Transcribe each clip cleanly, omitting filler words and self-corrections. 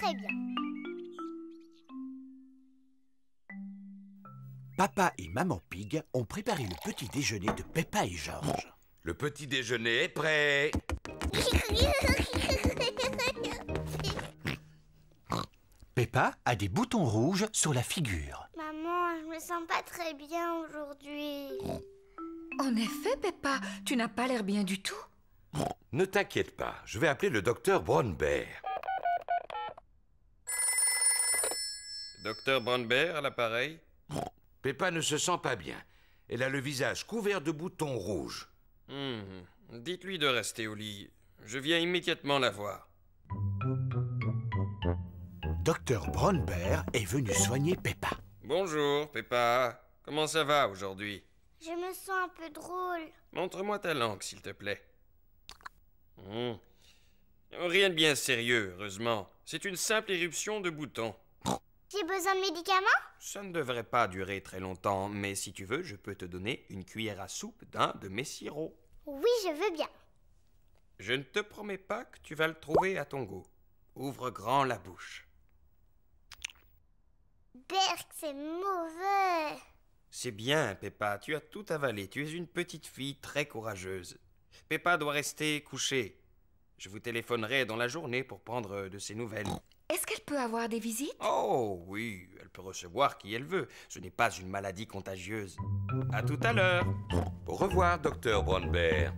très bien. Papa et Maman Pig ont préparé le petit déjeuner de Peppa et George. Le petit déjeuner est prêt. Peppa a des boutons rouges sur la figure. Maman, je me sens pas très bien aujourd'hui. En effet, Peppa, tu n'as pas l'air bien du tout. Ne t'inquiète pas, je vais appeler le docteur Brown-Bear. Docteur Brown-Bear à l'appareil. Peppa ne se sent pas bien. Elle a le visage couvert de boutons rouges. Dites-lui de rester au lit. Je viens immédiatement la voir. Docteur Brown-Bear est venu soigner Peppa. Bonjour, Peppa. Comment ça va aujourd'hui? Je me sens un peu drôle. Montre-moi ta langue, s'il te plaît. Rien de bien sérieux, heureusement. C'est une simple éruption de boutons. J'ai besoin de médicaments? Ça ne devrait pas durer très longtemps, mais si tu veux, je peux te donner une cuillère à soupe d'un de mes sirops. Oui, je veux bien. Je ne te promets pas que tu vas le trouver à ton goût. Ouvre grand la bouche. Berk, c'est mauvais. C'est bien, Peppa, tu as tout avalé. Tu es une petite fille très courageuse. Peppa doit rester couchée. Je vous téléphonerai dans la journée pour prendre de ses nouvelles. Est-ce qu'elle peut avoir des visites? Oh, oui, elle peut recevoir qui elle veut. Ce n'est pas une maladie contagieuse. À tout à l'heure. Au revoir, docteur Brown-Bear.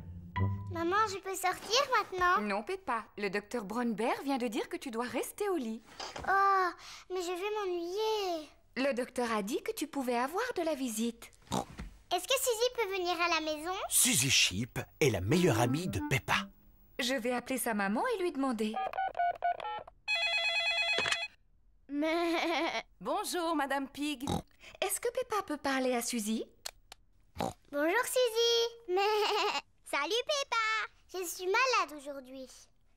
Maman, je peux sortir maintenant? Non, Peppa. Le docteur Brown-Bear vient de dire que tu dois rester au lit. Oh, mais je vais m'ennuyer. Le docteur a dit que tu pouvais avoir de la visite. Est-ce que Suzy peut venir à la maison? Suzy Sheep est la meilleure amie de Peppa. Je vais appeler sa maman et lui demander. Bonjour, Madame Pig. Est-ce que Peppa peut parler à Suzy? Bonjour Suzy. Salut Peppa. Je suis malade aujourd'hui.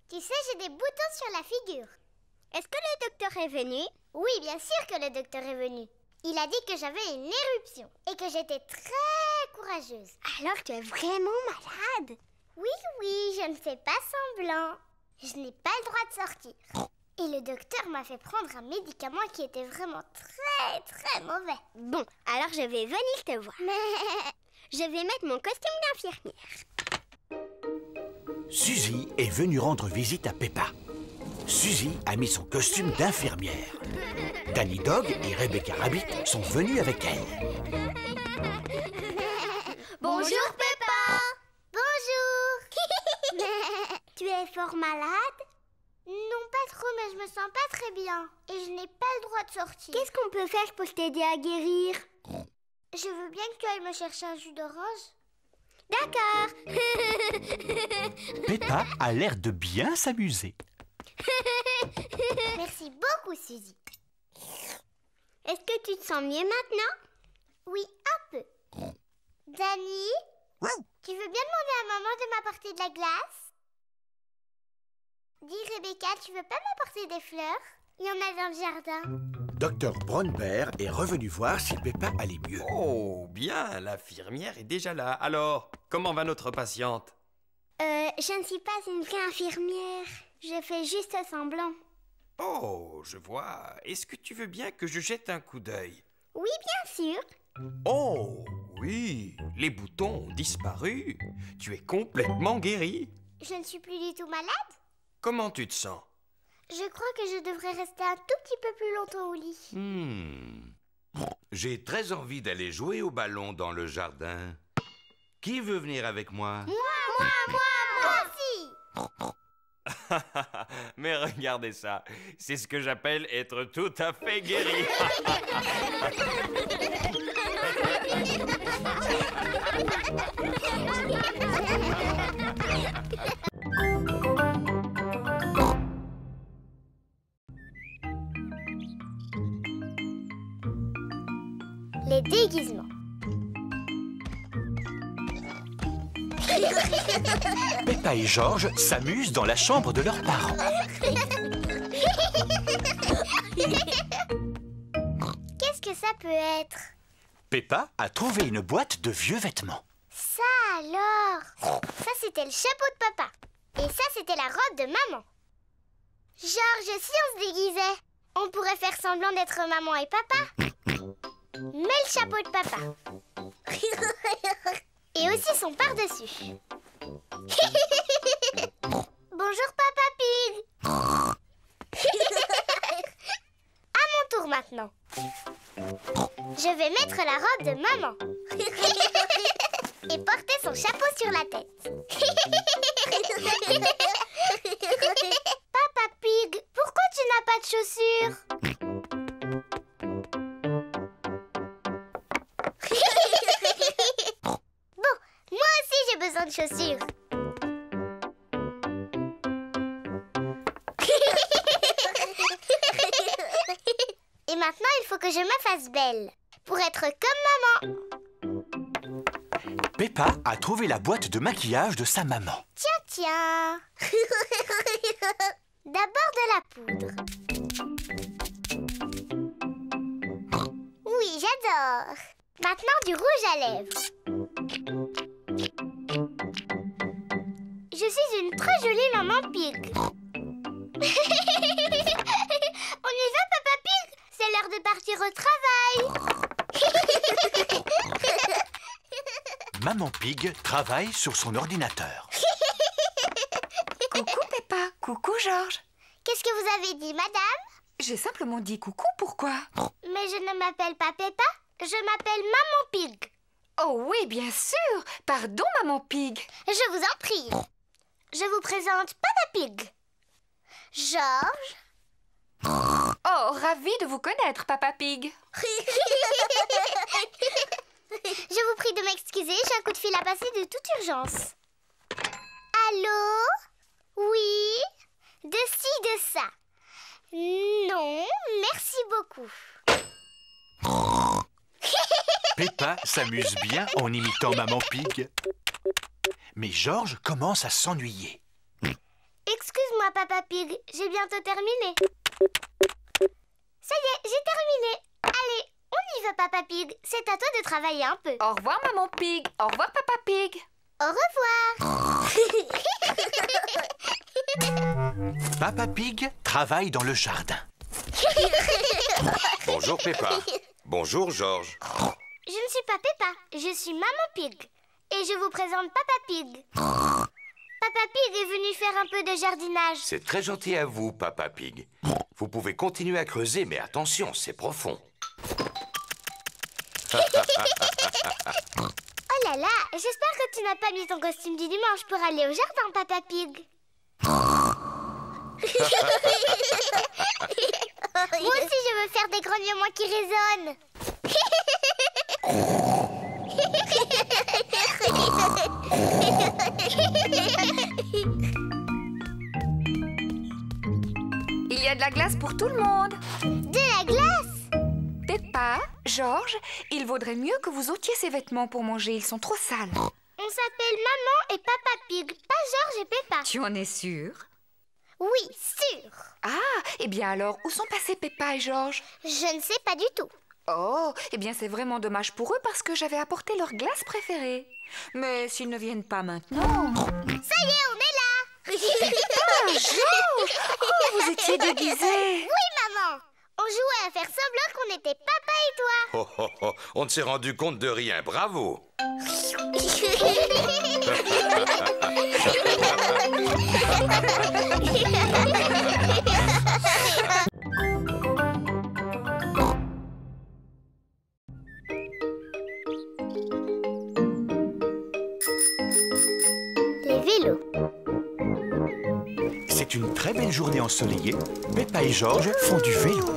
Tu sais, j'ai des boutons sur la figure. Est-ce que le docteur est venu? Oui, bien sûr que le docteur est venu. Il a dit que j'avais une éruption et que j'étais très courageuse. Alors tu es vraiment malade? Oui, je ne fais pas semblant. Je n'ai pas le droit de sortir. Et le docteur m'a fait prendre un médicament qui était vraiment très mauvais. Bon, alors je vais venir te voir. Mais je vais mettre mon costume d'infirmière. Suzy est venue rendre visite à Peppa. Suzy a mis son costume d'infirmière. Danny Dog et Rebecca Rabbit sont venus avec elle. Bonjour Peppa. Bonjour. Tu es fort malade? Non, pas trop, mais je me sens pas très bien. Et je n'ai pas le droit de sortir. Qu'est-ce qu'on peut faire pour t'aider à guérir? Je veux bien que tu ailles me chercher un jus d'orange. D'accord. Peppa a l'air de bien s'amuser. Merci beaucoup, Suzy. Est-ce que tu te sens mieux maintenant? Oui, un peu. Danny, tu veux bien demander à maman de m'apporter de la glace? Dis Rebecca, tu veux pas m'apporter des fleurs? Il y en a dans le jardin. Docteur Brown-Bear est revenu voir si Peppa allait mieux. Oh, bien, l'infirmière est déjà là. Alors, comment va notre patiente? Je ne suis pas une vraie infirmière. Je fais juste semblant. Oh, je vois. Est-ce que tu veux bien que je jette un coup d'œil? Oui, bien sûr. Oh, oui, les boutons ont disparu. Tu es complètement guérie. Je ne suis plus du tout malade. Comment tu te sens? Je crois que je devrais rester un tout petit peu plus longtemps au lit. J'ai très envie d'aller jouer au ballon dans le jardin. Qui veut venir avec moi? Moi aussi. Mais regardez ça, c'est ce que j'appelle être tout à fait guéri. Les déguisements. Peppa et George s'amusent dans la chambre de leurs parents. Qu'est-ce que ça peut être? Peppa a trouvé une boîte de vieux vêtements. Ça alors? Ça c'était le chapeau de papa. Et ça c'était la robe de maman. Georges, si on se déguisait, on pourrait faire semblant d'être maman et papa. Mets le chapeau de papa. Et aussi son par-dessus. Bonjour Papa Pig. À mon tour maintenant. Je vais mettre la robe de maman. Et porter son chapeau sur la tête. Papa Pig, pourquoi tu n'as pas de chaussures? Bon, moi aussi j'ai besoin de chaussures. Et maintenant, il faut que je me fasse belle pour être comme maman. Peppa a trouvé la boîte de maquillage de sa maman. Tiens. D'abord de la poudre. Oui, j'adore. Maintenant du rouge à lèvres. Je suis une très jolie maman Pig. On y va, Papa Pig? C'est l'heure de partir au travail. Maman Pig travaille sur son ordinateur. Coucou Peppa, coucou Georges. Qu'est-ce que vous avez dit, madame? J'ai simplement dit coucou, pourquoi? Mais je ne m'appelle pas Peppa, je m'appelle Maman Pig. Oh oui, bien sûr. Pardon, Maman Pig. Je vous en prie. Je vous présente Papa Pig. Georges. Oh, ravi de vous connaître, Papa Pig. Je vous prie de m'excuser, j'ai un coup de fil à passer de toute urgence. Allô? Oui? De ci, de ça. Non, merci beaucoup. Peppa s'amuse bien en imitant Maman Pig. Mais Georges commence à s'ennuyer. Excuse-moi, Papa Pig, j'ai bientôt terminé. Ça y est, j'ai terminé. Allez, on y va, Papa Pig. C'est à toi de travailler un peu. Au revoir, Maman Pig. Au revoir, Papa Pig. Au revoir. Papa Pig travaille dans le jardin. Bonjour Peppa. Bonjour Georges. Je ne suis pas Peppa, je suis Maman Pig. Et je vous présente Papa Pig. Papa Pig est venu faire un peu de jardinage. C'est très gentil à vous, Papa Pig. Vous pouvez continuer à creuser, mais attention, c'est profond. Oh là là, j'espère que tu n'as pas mis ton costume du dimanche pour aller au jardin, Papa Pig. Moi aussi, je veux faire des grognements qui résonnent. Il y a de la glace pour tout le monde. De la glace? Peppa, Georges, il vaudrait mieux que vous ôtiez ces vêtements pour manger. Ils sont trop sales. On s'appelle Maman et Papa Pig, pas Georges et Peppa. Tu en es sûre? Oui, sûr. Ah, eh bien alors, où sont passés Peppa et Georges? Je ne sais pas du tout. Oh, eh bien c'est vraiment dommage pour eux parce que j'avais apporté leur glace préférée. Mais s'ils ne viennent pas maintenant... Ça y est, on est là. Ah, Georges! Oh, vous étiez déguisés. Oui, maman. On jouait à faire semblant qu'on était papa et toi. Oh, oh, oh, on ne s'est rendu compte de rien, bravo. Les vélos. C'est une très belle journée ensoleillée. Peppa et Georges font du vélo.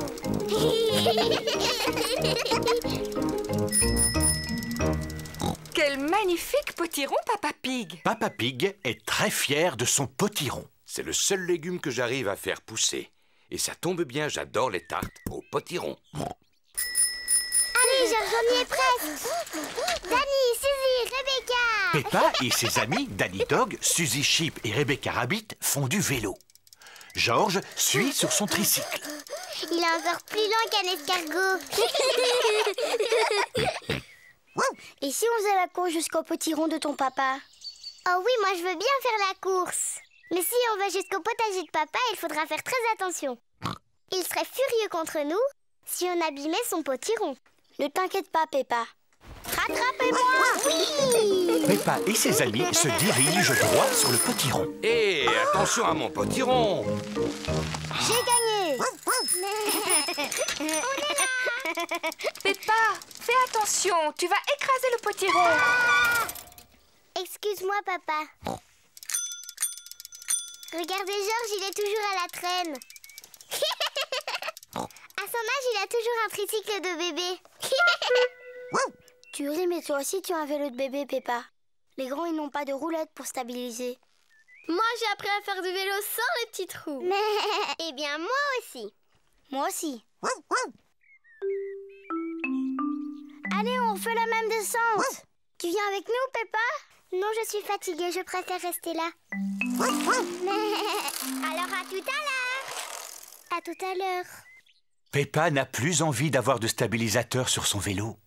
Quel magnifique potiron, Papa Pig. Papa Pig est très fier de son potiron. C'est le seul légume que j'arrive à faire pousser. Et ça tombe bien, j'adore les tartes au potiron. Allez, Georges, on y est presque. Danny, Suzy, Rebecca. Peppa et ses amis Danny Dog, Suzy Sheep et Rebecca Rabbit font du vélo. Georges suit sur son tricycle. Il est encore plus lent qu'un escargot. Et si on faisait la course jusqu'au potiron de ton papa? Oh oui, moi je veux bien faire la course. Mais si on va jusqu'au potager de papa, il faudra faire très attention. Il serait furieux contre nous si on abîmait son potiron. Ne t'inquiète pas, Peppa. Rattrapez-moi! Oui! Peppa et ses amis se dirigent droit sur le potiron. Hé, attention à mon potiron! J'ai gagné! Peppa, fais attention, tu vas écraser le potiron. Excuse-moi, papa. Regardez, Georges, il est toujours à la traîne. À son âge, il a toujours un tricycle de bébé. Tu ris, mais toi aussi, tu as un vélo de bébé, Peppa. Les grands, ils n'ont pas de roulette pour stabiliser. Moi, j'ai appris à faire du vélo sans les petits trous. Mais... Eh bien, moi aussi. Moi aussi. Allez, on refait la même descente. Tu viens avec nous, Peppa? Non, je suis fatiguée, je préfère rester là. Alors, à tout à l'heure. À tout à l'heure. Peppa n'a plus envie d'avoir de stabilisateur sur son vélo.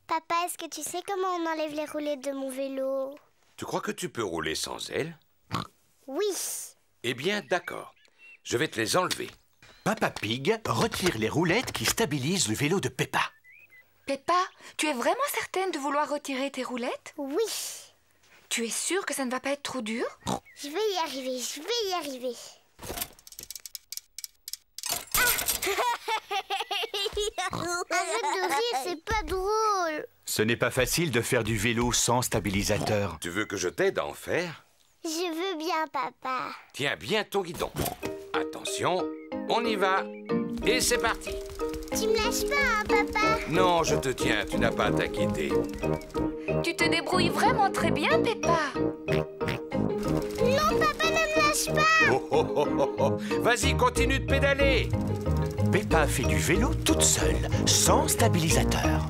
Papa, est-ce que tu sais comment on enlève les roulettes de mon vélo? Tu crois que tu peux rouler sans elles? Oui. Eh bien, d'accord. Je vais te les enlever. Papa Pig retire les roulettes qui stabilisent le vélo de Peppa. Peppa, tu es vraiment certaine de vouloir retirer tes roulettes? Oui. Tu es sûre que ça ne va pas être trop dur? Je vais y arriver, je vais y arriver. Arrête de rire, c'est pas drôle. Ce n'est pas facile de faire du vélo sans stabilisateur. Tu veux que je t'aide à en faire? Je veux bien, papa. Tiens bien ton guidon. Attention, on y va. Et c'est parti. Tu me lâches pas, hein, papa? Non, je te tiens, tu n'as pas à t'inquiéter. Tu te débrouilles vraiment très bien, Peppa. Non, papa, ne me lâche pas. Oh, oh, oh, oh, oh. Vas-y, continue de pédaler. Peppa fait du vélo toute seule, sans stabilisateur.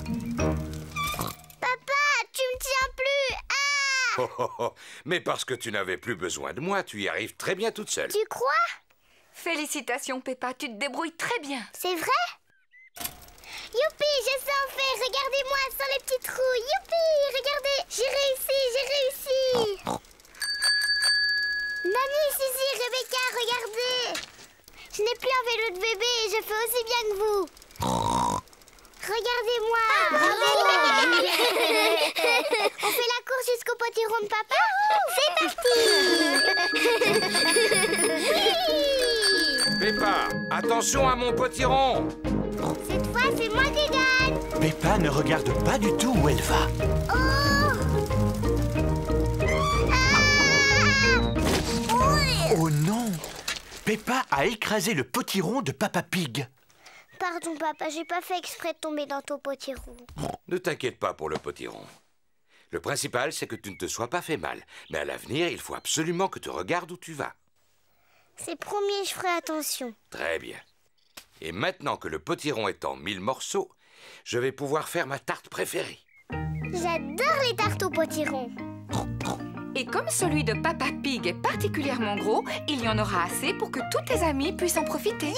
Papa, tu me tiens plus. Ah! Oh, oh, oh. Mais parce que tu n'avais plus besoin de moi, tu y arrives très bien toute seule. Tu crois? Félicitations, Peppa, tu te débrouilles très bien. C'est vrai? Youpi, je sais en faire. Regardez-moi sans les petits trous. Youpi, regardez, j'ai réussi, j'ai réussi. Mamie, Suzy, Rebecca, regardez. Je n'ai plus un vélo de bébé et je fais aussi bien que vous. Regardez-moi. On fait la course jusqu'au potiron de papa? C'est parti. Oui. Peppa, attention à mon potiron. Cette fois, c'est moi qui gagne. Peppa ne regarde pas du tout où elle va. Oh! Ah! Oh non! Peppa a écrasé le potiron de Papa Pig. Pardon, papa, j'ai pas fait exprès de tomber dans ton potiron. Ne t'inquiète pas pour le potiron. Le principal, c'est que tu ne te sois pas fait mal. Mais à l'avenir, il faut absolument que tu regardes où tu vas. C'est promis, je ferai attention. Très bien. Et maintenant que le potiron est en 1000 morceaux, je vais pouvoir faire ma tarte préférée. J'adore les tartes au potiron. Et comme celui de Papa Pig est particulièrement gros, il y en aura assez pour que tous tes amis puissent en profiter.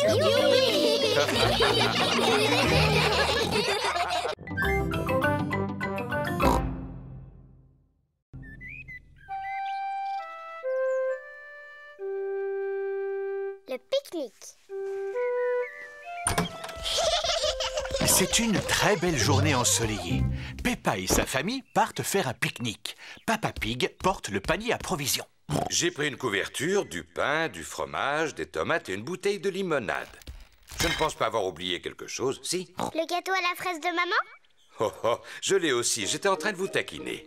Le pique-nique. C'est une très belle journée ensoleillée. Peppa et sa famille partent faire un pique-nique. Papa Pig porte le panier à provisions. J'ai pris une couverture, du pain, du fromage, des tomates et une bouteille de limonade. Je ne pense pas avoir oublié quelque chose, si? Le gâteau à la fraise de maman? Oh oh, je l'ai aussi, j'étais en train de vous taquiner.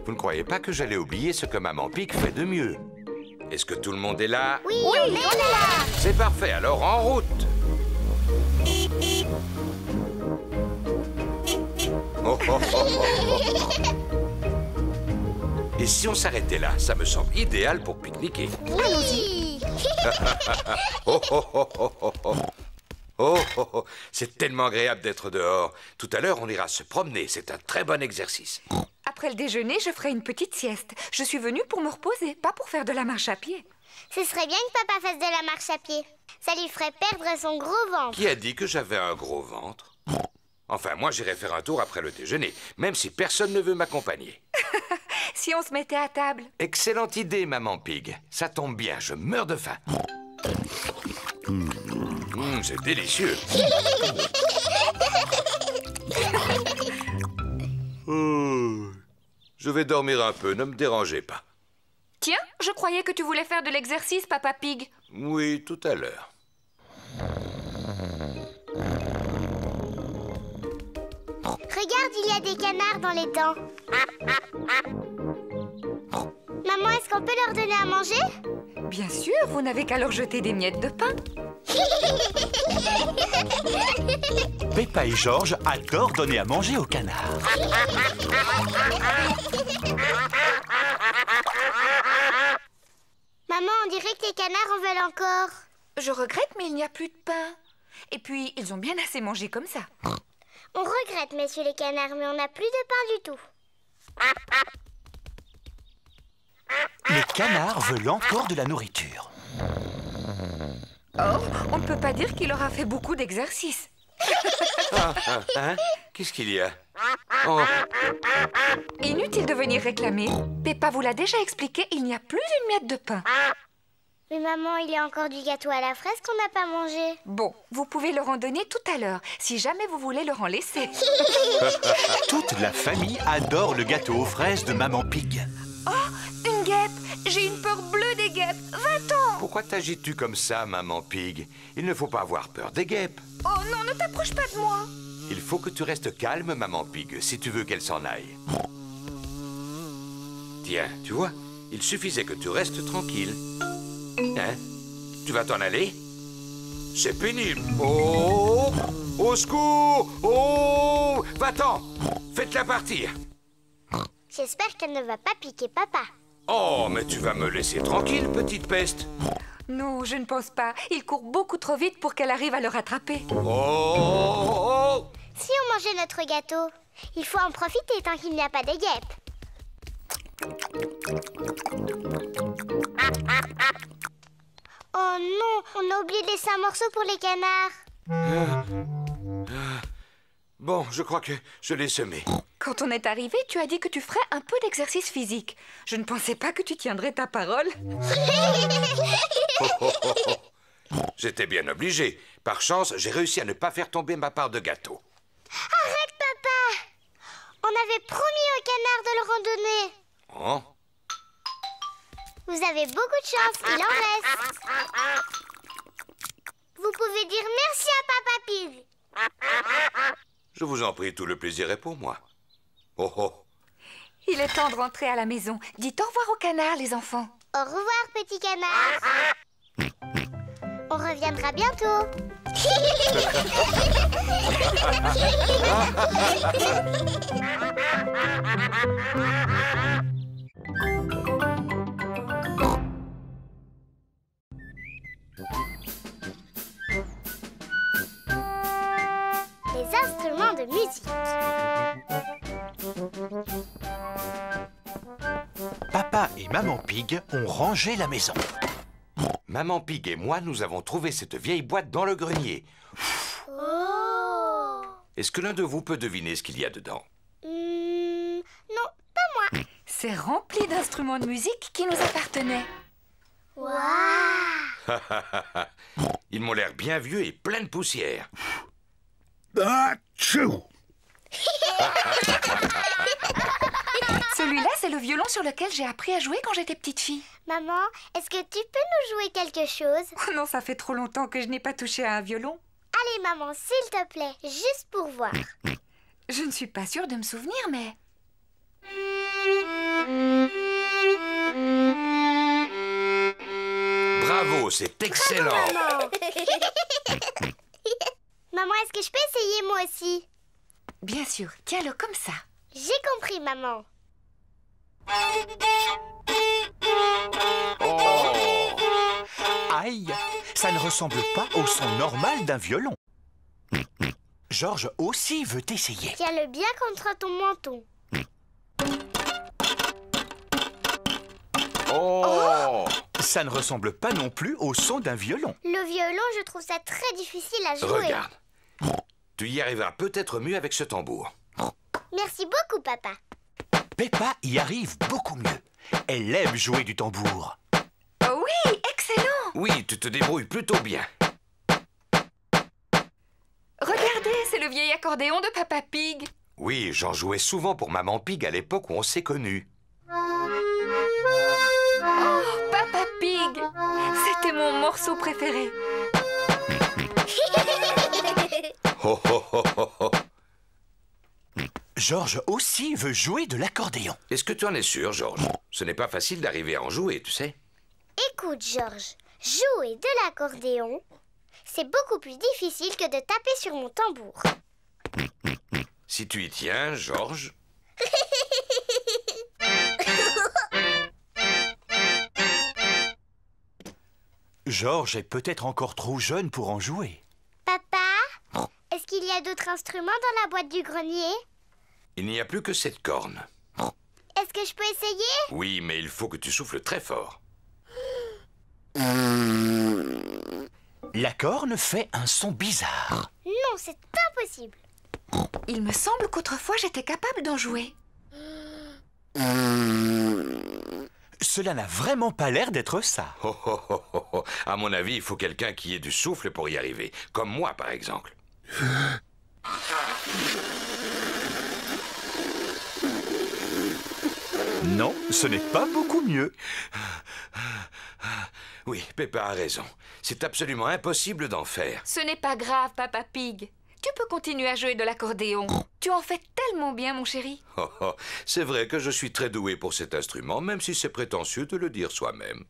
Vous ne croyez pas que j'allais oublier ce que Maman Pig fait de mieux? Est-ce que tout le monde est là? Oui, on est là. C'est parfait, alors en route. Oh, oh, oh, oh, oh. Et si on s'arrêtait là, ça me semble idéal pour pique-niquer. Oui. Oh, oh, oh, oh, oh, oh. Oh, oh, oh. C'est tellement agréable d'être dehors. Tout à l'heure, on ira se promener. C'est un très bon exercice. Après le déjeuner, je ferai une petite sieste. Je suis venue pour me reposer, pas pour faire de la marche à pied. Ce serait bien que papa fasse de la marche à pied. Ça lui ferait perdre son gros ventre. Qui a dit que j'avais un gros ventre? Enfin, moi, j'irai faire un tour après le déjeuner, même si personne ne veut m'accompagner. si on se mettait à table? Excellente idée, maman Pig. Ça tombe bien, je meurs de faim. C'est délicieux. Je vais dormir un peu, ne me dérangez pas. Tiens, je croyais que tu voulais faire de l'exercice, Papa Pig. Oui, tout à l'heure. Regarde, il y a des canards dans les dents. Maman, est-ce qu'on peut leur donner à manger? Bien sûr, vous n'avez qu'à leur jeter des miettes de pain. Peppa et Georges adorent donner à manger aux canards. Maman, on dirait que les canards en veulent encore. Je regrette, mais il n'y a plus de pain. Et puis, ils ont bien assez mangé comme ça. On regrette, messieurs les canards, mais on n'a plus de pain du tout. Les canards veulent encore de la nourriture. Oh, on ne peut pas dire qu'il aura fait beaucoup d'exercices. Hein? Qu'est-ce qu'il y a? Oh, Inutile de venir réclamer. Peppa vous l'a déjà expliqué, il n'y a plus une miette de pain. Mais maman, il y a encore du gâteau à la fraise qu'on n'a pas mangé. Bon, vous pouvez leur en donner tout à l'heure, si jamais vous voulez leur en laisser. Toute la famille adore le gâteau aux fraises de Maman Pig. Oh, une guêpe! J'ai une peur bleue des guêpes. Va-t'en! pourquoi t'agites-tu comme ça, maman Pig? Il ne faut pas avoir peur des guêpes. Oh non, ne t'approche pas de moi! Il faut que tu restes calme, maman Pig, si tu veux qu'elle s'en aille. Tiens, tu vois, il suffisait que tu restes tranquille. Hein? Tu vas t'en aller? C'est pénible. Oh! Au secours! Oh! Va-t'en! Faites-la partir. J'espère qu'elle ne va pas piquer papa. Oh, mais tu vas me laisser tranquille, petite peste. Non, je ne pense pas. Il court beaucoup trop vite pour qu'elle arrive à le rattraper. Oh! Si on mangeait notre gâteau, il faut en profiter tant qu'il n'y a pas de guêpes. Oh non, on a oublié de laisser un morceau pour les canards. Bon, je crois que je l'ai semé. Quand on est arrivé, tu as dit que tu ferais un peu d'exercice physique. Je ne pensais pas que tu tiendrais ta parole. J'étais bien obligé. Par chance, j'ai réussi à ne pas faire tomber ma part de gâteau. Arrête, papa! On avait promis aux canards de le randonner. Oh? Vous avez beaucoup de chance, il en reste. Vous pouvez dire merci à Papa Pig. Je vous en prie, tout le plaisir est pour moi. Oh oh! Il est temps de rentrer à la maison. Dites au revoir aux canards, les enfants. Au revoir, petit canard. On reviendra bientôt. Les instruments de musique. Papa et Maman Pig ont rangé la maison. Maman Pig et moi, nous avons trouvé cette vieille boîte dans le grenier. Oh! Est-ce que l'un de vous peut deviner ce qu'il y a dedans? Non, pas moi. C'est rempli d'instruments de musique qui nous appartenaient. Waouh! Ils m'ont l'air bien vieux et plein de poussière. Celui-là, c'est le violon sur lequel j'ai appris à jouer quand j'étais petite fille. Maman, est-ce que tu peux nous jouer quelque chose? Oh non, ça fait trop longtemps que je n'ai pas touché à un violon. Allez, maman, s'il te plaît, juste pour voir. Je ne suis pas sûre de me souvenir, mais... Bravo, c'est excellent. Maman, maman, est-ce que je peux essayer moi aussi? Bien sûr, tiens-le comme ça. J'ai compris, maman. Aïe, ça ne ressemble pas au son normal d'un violon. Georges aussi veut essayer. Tiens-le bien contre ton menton. Oh! Ça ne ressemble pas non plus au son d'un violon. Le violon, je trouve ça très difficile à jouer. Regarde. Tu y arriveras peut-être mieux avec ce tambour. Merci beaucoup, papa. Peppa y arrive beaucoup mieux. Elle aime jouer du tambour. Oh oui, excellent! Oui, tu te débrouilles plutôt bien. Regardez, c'est le vieil accordéon de Papa Pig. Oui, j'en jouais souvent pour Maman Pig à l'époque où on s'est connus. Oh, Papa Pig! C'était mon morceau préféré. Oh, oh, oh, oh, oh. George aussi veut jouer de l'accordéon. Est-ce que tu en es sûr, George? Ce n'est pas facile d'arriver à en jouer, tu sais. Écoute, George, jouer de l'accordéon, c'est beaucoup plus difficile que de taper sur mon tambour. Si tu y tiens, George... George est peut-être encore trop jeune pour en jouer. Papa, est-ce qu'il y a d'autres instruments dans la boîte du grenier? Il n'y a plus que cette corne. Est-ce que je peux essayer? Oui, mais il faut que tu souffles très fort. La corne fait un son bizarre. Non, c'est impossible. Il me semble qu'autrefois j'étais capable d'en jouer. Cela n'a vraiment pas l'air d'être ça. Oh, oh, oh, oh, oh. À mon avis, il faut quelqu'un qui ait du souffle pour y arriver. Comme moi, par exemple. Non, ce n'est pas beaucoup mieux. Oui, Peppa a raison. C'est absolument impossible d'en faire. Ce n'est pas grave, Papa Pig. Tu peux continuer à jouer de l'accordéon. Tu en fais tellement bien, mon chéri. Oh, oh. C'est vrai que je suis très doué pour cet instrument, même si c'est prétentieux de le dire soi-même.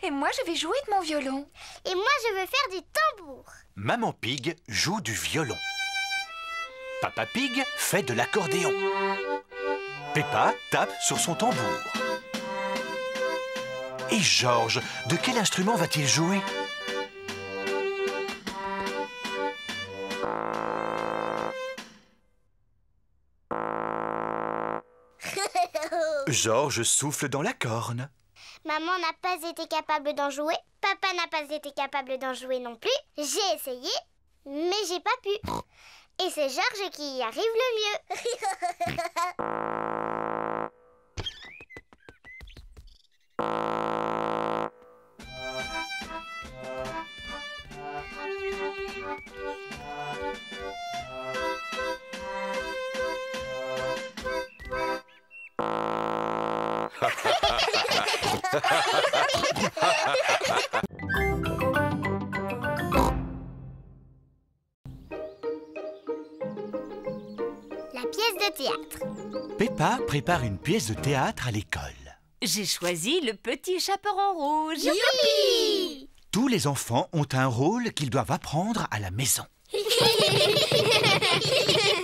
Et moi, je vais jouer de mon violon. Et moi, je veux faire du tambour. Maman Pig joue du violon. Papa Pig fait de l'accordéon. Peppa tape sur son tambour. Et George, de quel instrument va-t-il jouer? George souffle dans la corne. Maman n'a pas été capable d'en jouer. Papa n'a pas été capable d'en jouer non plus. J'ai essayé, mais j'ai pas pu. Et c'est George qui y arrive le mieux. La pièce de théâtre. Peppa prépare une pièce de théâtre à l'école. J'ai choisi le petit chaperon rouge. Youpi! Tous les enfants ont un rôle qu'ils doivent apprendre à la maison.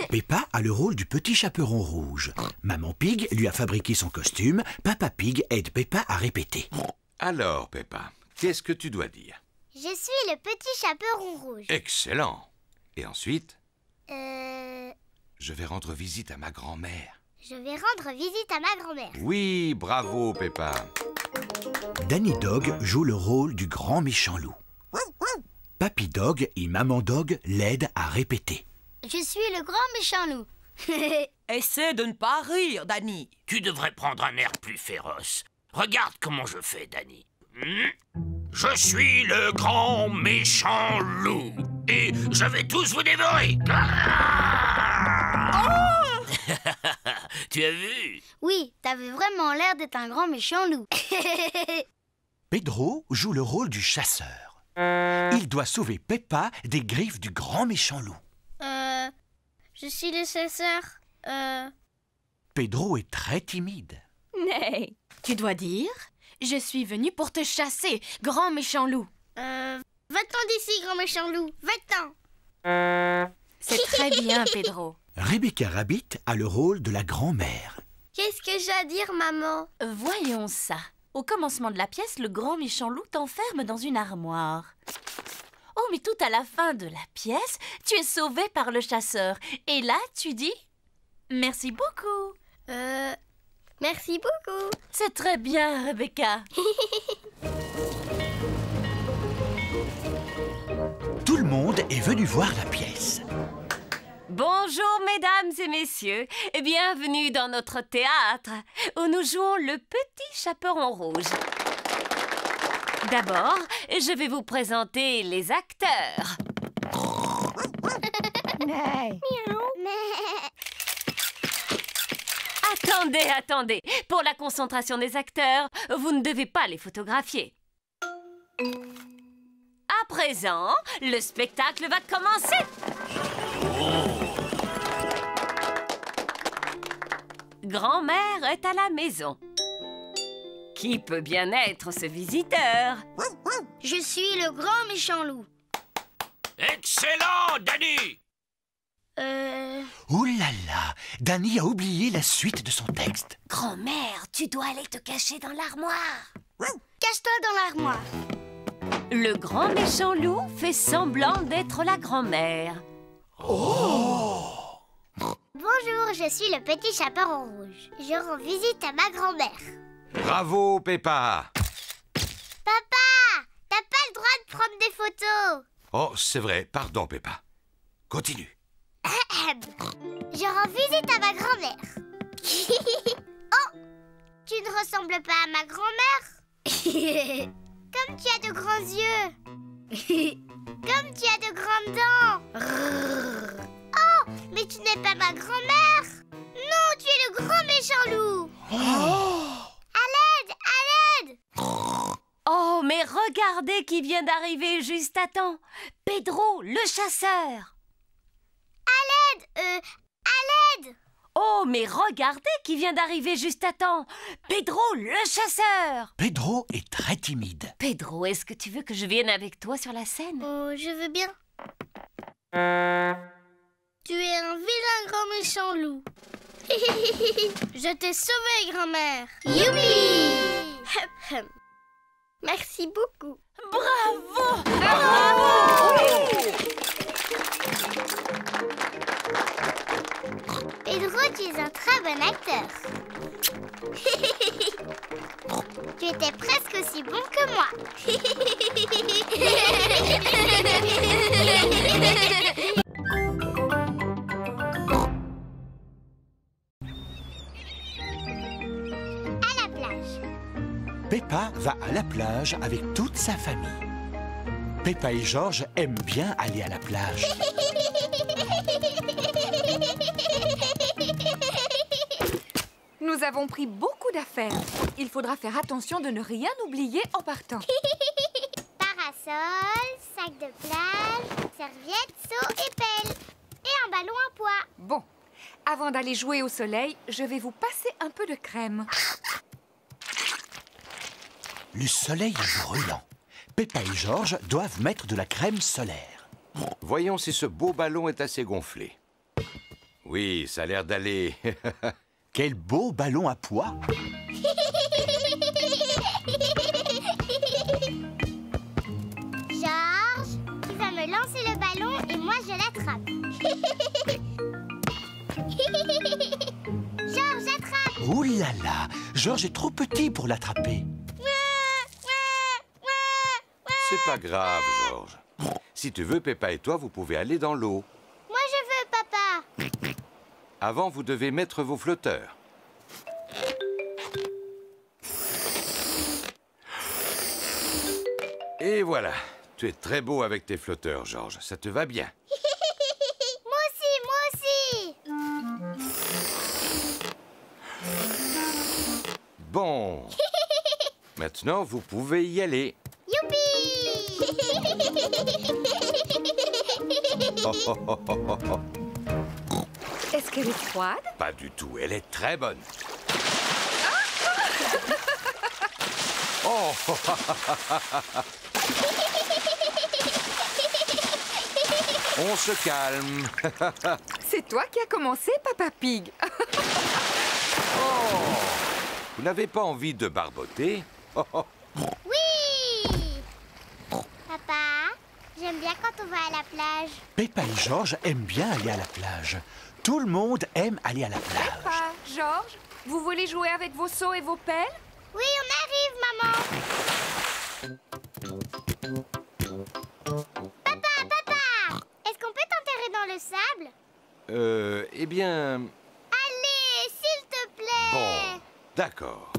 Peppa a le rôle du petit chaperon rouge. Maman Pig lui a fabriqué son costume. Papa Pig aide Peppa à répéter. Alors, Peppa, qu'est-ce que tu dois dire? Je suis le petit chaperon rouge. Excellent. Et ensuite? Je vais rendre visite à ma grand-mère. vais rendre visite à ma grand-mère. Oui, bravo, Peppa. Danny Dog joue le rôle du grand méchant loup. Papy Dog et Maman Dog l'aident à répéter. Je suis le grand méchant loup. Essaie de ne pas rire, Danny. Tu devrais prendre un air plus féroce. Regarde comment je fais, Danny. Je suis le grand méchant loup. Et je vais tous vous dévorer. Tu as vu? Oui, t'avais vraiment l'air d'être un grand méchant loup. Pedro joue le rôle du chasseur. Il doit sauver Peppa des griffes du grand méchant loup. Je suis le chasseur. Pedro est très timide. Mais tu dois dire, je suis venu pour te chasser, grand méchant loup. Va-t'en d'ici, grand méchant loup. Va-t'en. C'est très bien, Pedro. Rebecca Rabbit a le rôle de la grand-mère. Qu'est-ce que j'ai à dire, maman? Voyons ça. Au commencement de la pièce, le grand méchant loup t'enferme dans une armoire. Oh, mais tout à la fin de la pièce, tu es sauvé par le chasseur. Et là, tu dis « Merci beaucoup ». Merci beaucoup. C'est très bien, Rebecca. Tout le monde est venu voir la pièce. Bonjour mesdames et messieurs, et bienvenue dans notre théâtre où nous jouons le Petit Chaperon Rouge. D'abord, je vais vous présenter les acteurs. Attendez. Pour la concentration des acteurs, vous ne devez pas les photographier. À présent, le spectacle va commencer. Grand-mère est à la maison. Qui peut bien être ce visiteur? Je suis le grand méchant loup. Excellent, Danny! Ouh là là, Danny a oublié la suite de son texte. Grand-mère, tu dois aller te cacher dans l'armoire. Cache-toi dans l'armoire. Le grand méchant loup fait semblant d'être la grand-mère. Bonjour, je suis le petit chaperon rouge. Je rends visite à ma grand-mère. Bravo, Peppa. Papa, t'as pas le droit de prendre des photos. Oh, c'est vrai. Pardon, Peppa. Continue. Je rends visite à ma grand-mère. Oh, tu ne ressembles pas à ma grand-mère. Comme tu as de grands yeux. Comme tu as de grandes dents. Oh, mais tu n'es pas ma grand-mère. Non, tu es le grand méchant loup. À l'aide, à l'aide. Oh, mais regardez qui vient d'arriver juste à temps. Pedro, le chasseur. À l'aide. Oh, mais regardez qui vient d'arriver juste à temps. Pedro, le chasseur. Pedro est très timide. Pedro, est-ce que tu veux que je vienne avec toi sur la scène? Oh, je veux bien. Tu es un vilain grand méchant loup. Je t'ai sauvé, grand-mère. Youpi! Merci beaucoup. Bravo! Pedro, tu es un très bon acteur. Tu étais presque aussi bon que moi. À la plage. Peppa va à la plage avec toute sa famille. Peppa et George aiment bien aller à la plage. Nous avons pris beaucoup d'affaires. Il faudra faire attention de ne rien oublier en partant. Parasol, sac de plage, serviette, seau et pelle. Et un ballon à pois. Bon, avant d'aller jouer au soleil, je vais vous passer un peu de crème. Le soleil est brûlant. Peppa et George doivent mettre de la crème solaire. Voyons si ce beau ballon est assez gonflé. Oui, ça a l'air d'aller. Quel beau ballon à pois! George, tu vas me lancer le ballon et moi je l'attrape. George, attrape! Ouh là là! George est trop petit pour l'attraper. C'est pas grave, George. Si tu veux, Peppa et toi, vous pouvez aller dans l'eau. Moi je veux, papa. Avant, vous devez mettre vos flotteurs. Et voilà. Tu es très beau avec tes flotteurs, George. Ça te va bien. Moi aussi. Bon. Maintenant, vous pouvez y aller. Youpi! Oh, oh, oh, oh, oh, oh. Est-ce qu'elle est froide? Pas du tout. Elle est très bonne. Oh! On se calme. C'est toi qui as commencé, Papa Pig. Oh! Vous n'avez pas envie de barboter? Oh, oh. Oui! Papa, j'aime bien quand on va à la plage. Peppa et George aiment bien aller à la plage. Tout le monde aime aller à la plage. Peppa, George, vous voulez jouer avec vos seaux et vos pelles? Oui, on arrive, maman. Papa, est-ce qu'on peut t'enterrer dans le sable? Eh bien... Allez, s'il te plaît. Bon, d'accord.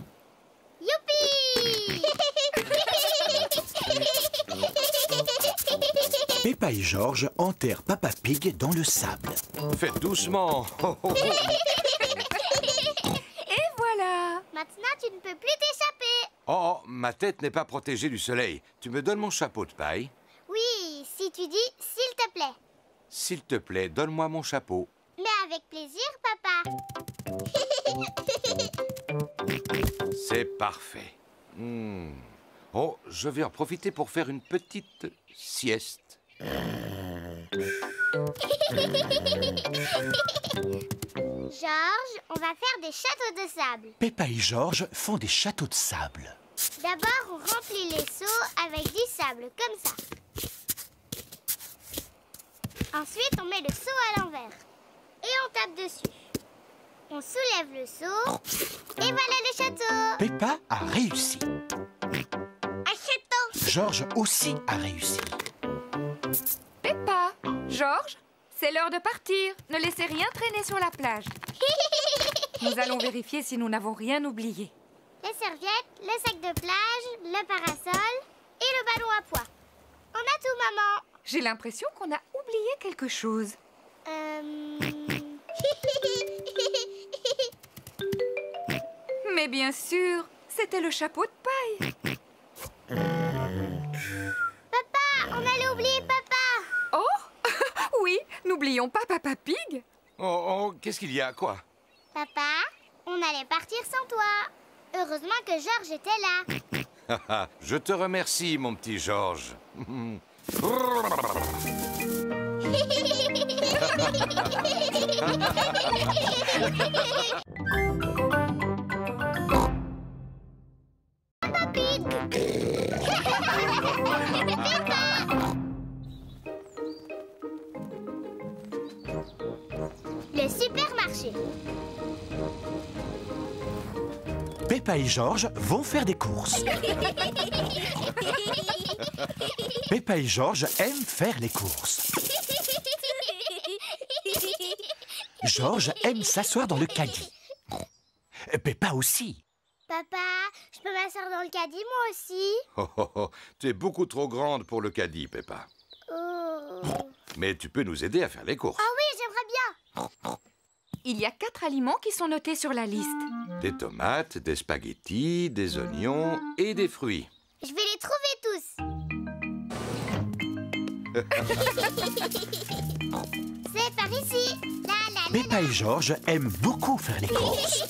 Youpi. Peppa et George enterrent Papa Pig dans le sable. Faites doucement. Et voilà. Maintenant, tu ne peux plus t'échapper. Oh, ma tête n'est pas protégée du soleil. Tu me donnes mon chapeau de paille? Oui, si tu dis s'il te plaît. S'il te plaît, donne-moi mon chapeau. Mais avec plaisir, papa. C'est parfait. Oh, je vais en profiter pour faire une petite sieste. George, on va faire des châteaux de sable. Peppa et George font des châteaux de sable. D'abord, on remplit les seaux avec du sable, comme ça. Ensuite, on met le seau à l'envers. Et on tape dessus. On soulève le seau. Et voilà le château. Peppa a réussi. Un château. George aussi a réussi. Peppa, George, c'est l'heure de partir. Ne laissez rien traîner sur la plage. Nous allons vérifier si nous n'avons rien oublié. Les serviettes, le sac de plage, le parasol et le ballon à pois. On a tout, maman. J'ai l'impression qu'on a oublié quelque chose. Mais bien sûr, c'était le chapeau de paille. Papa, on allait oublier papa. Oh, oui, n'oublions pas Papa Pig. Oh, qu'est-ce qu'il y a, quoi? Papa, on allait partir sans toi. Heureusement que George était là. Je te remercie, mon petit George. Papa Pig. Le supermarché. Peppa et George vont faire des courses. Peppa et George aiment faire les courses. George aime s'asseoir dans le caddie. Peppa aussi. Papa, je peux m'asseoir dans le caddie moi aussi? Tu es beaucoup trop grande pour le caddie, Peppa. Oh. Mais tu peux nous aider à faire les courses. Ah oui, j'aimerais bien. Il y a 4 aliments qui sont notés sur la liste. Des tomates, des spaghettis, des oignons et des fruits. Je vais les trouver tous. C'est par ici. La, la, la, Peppa et George aiment beaucoup faire les courses.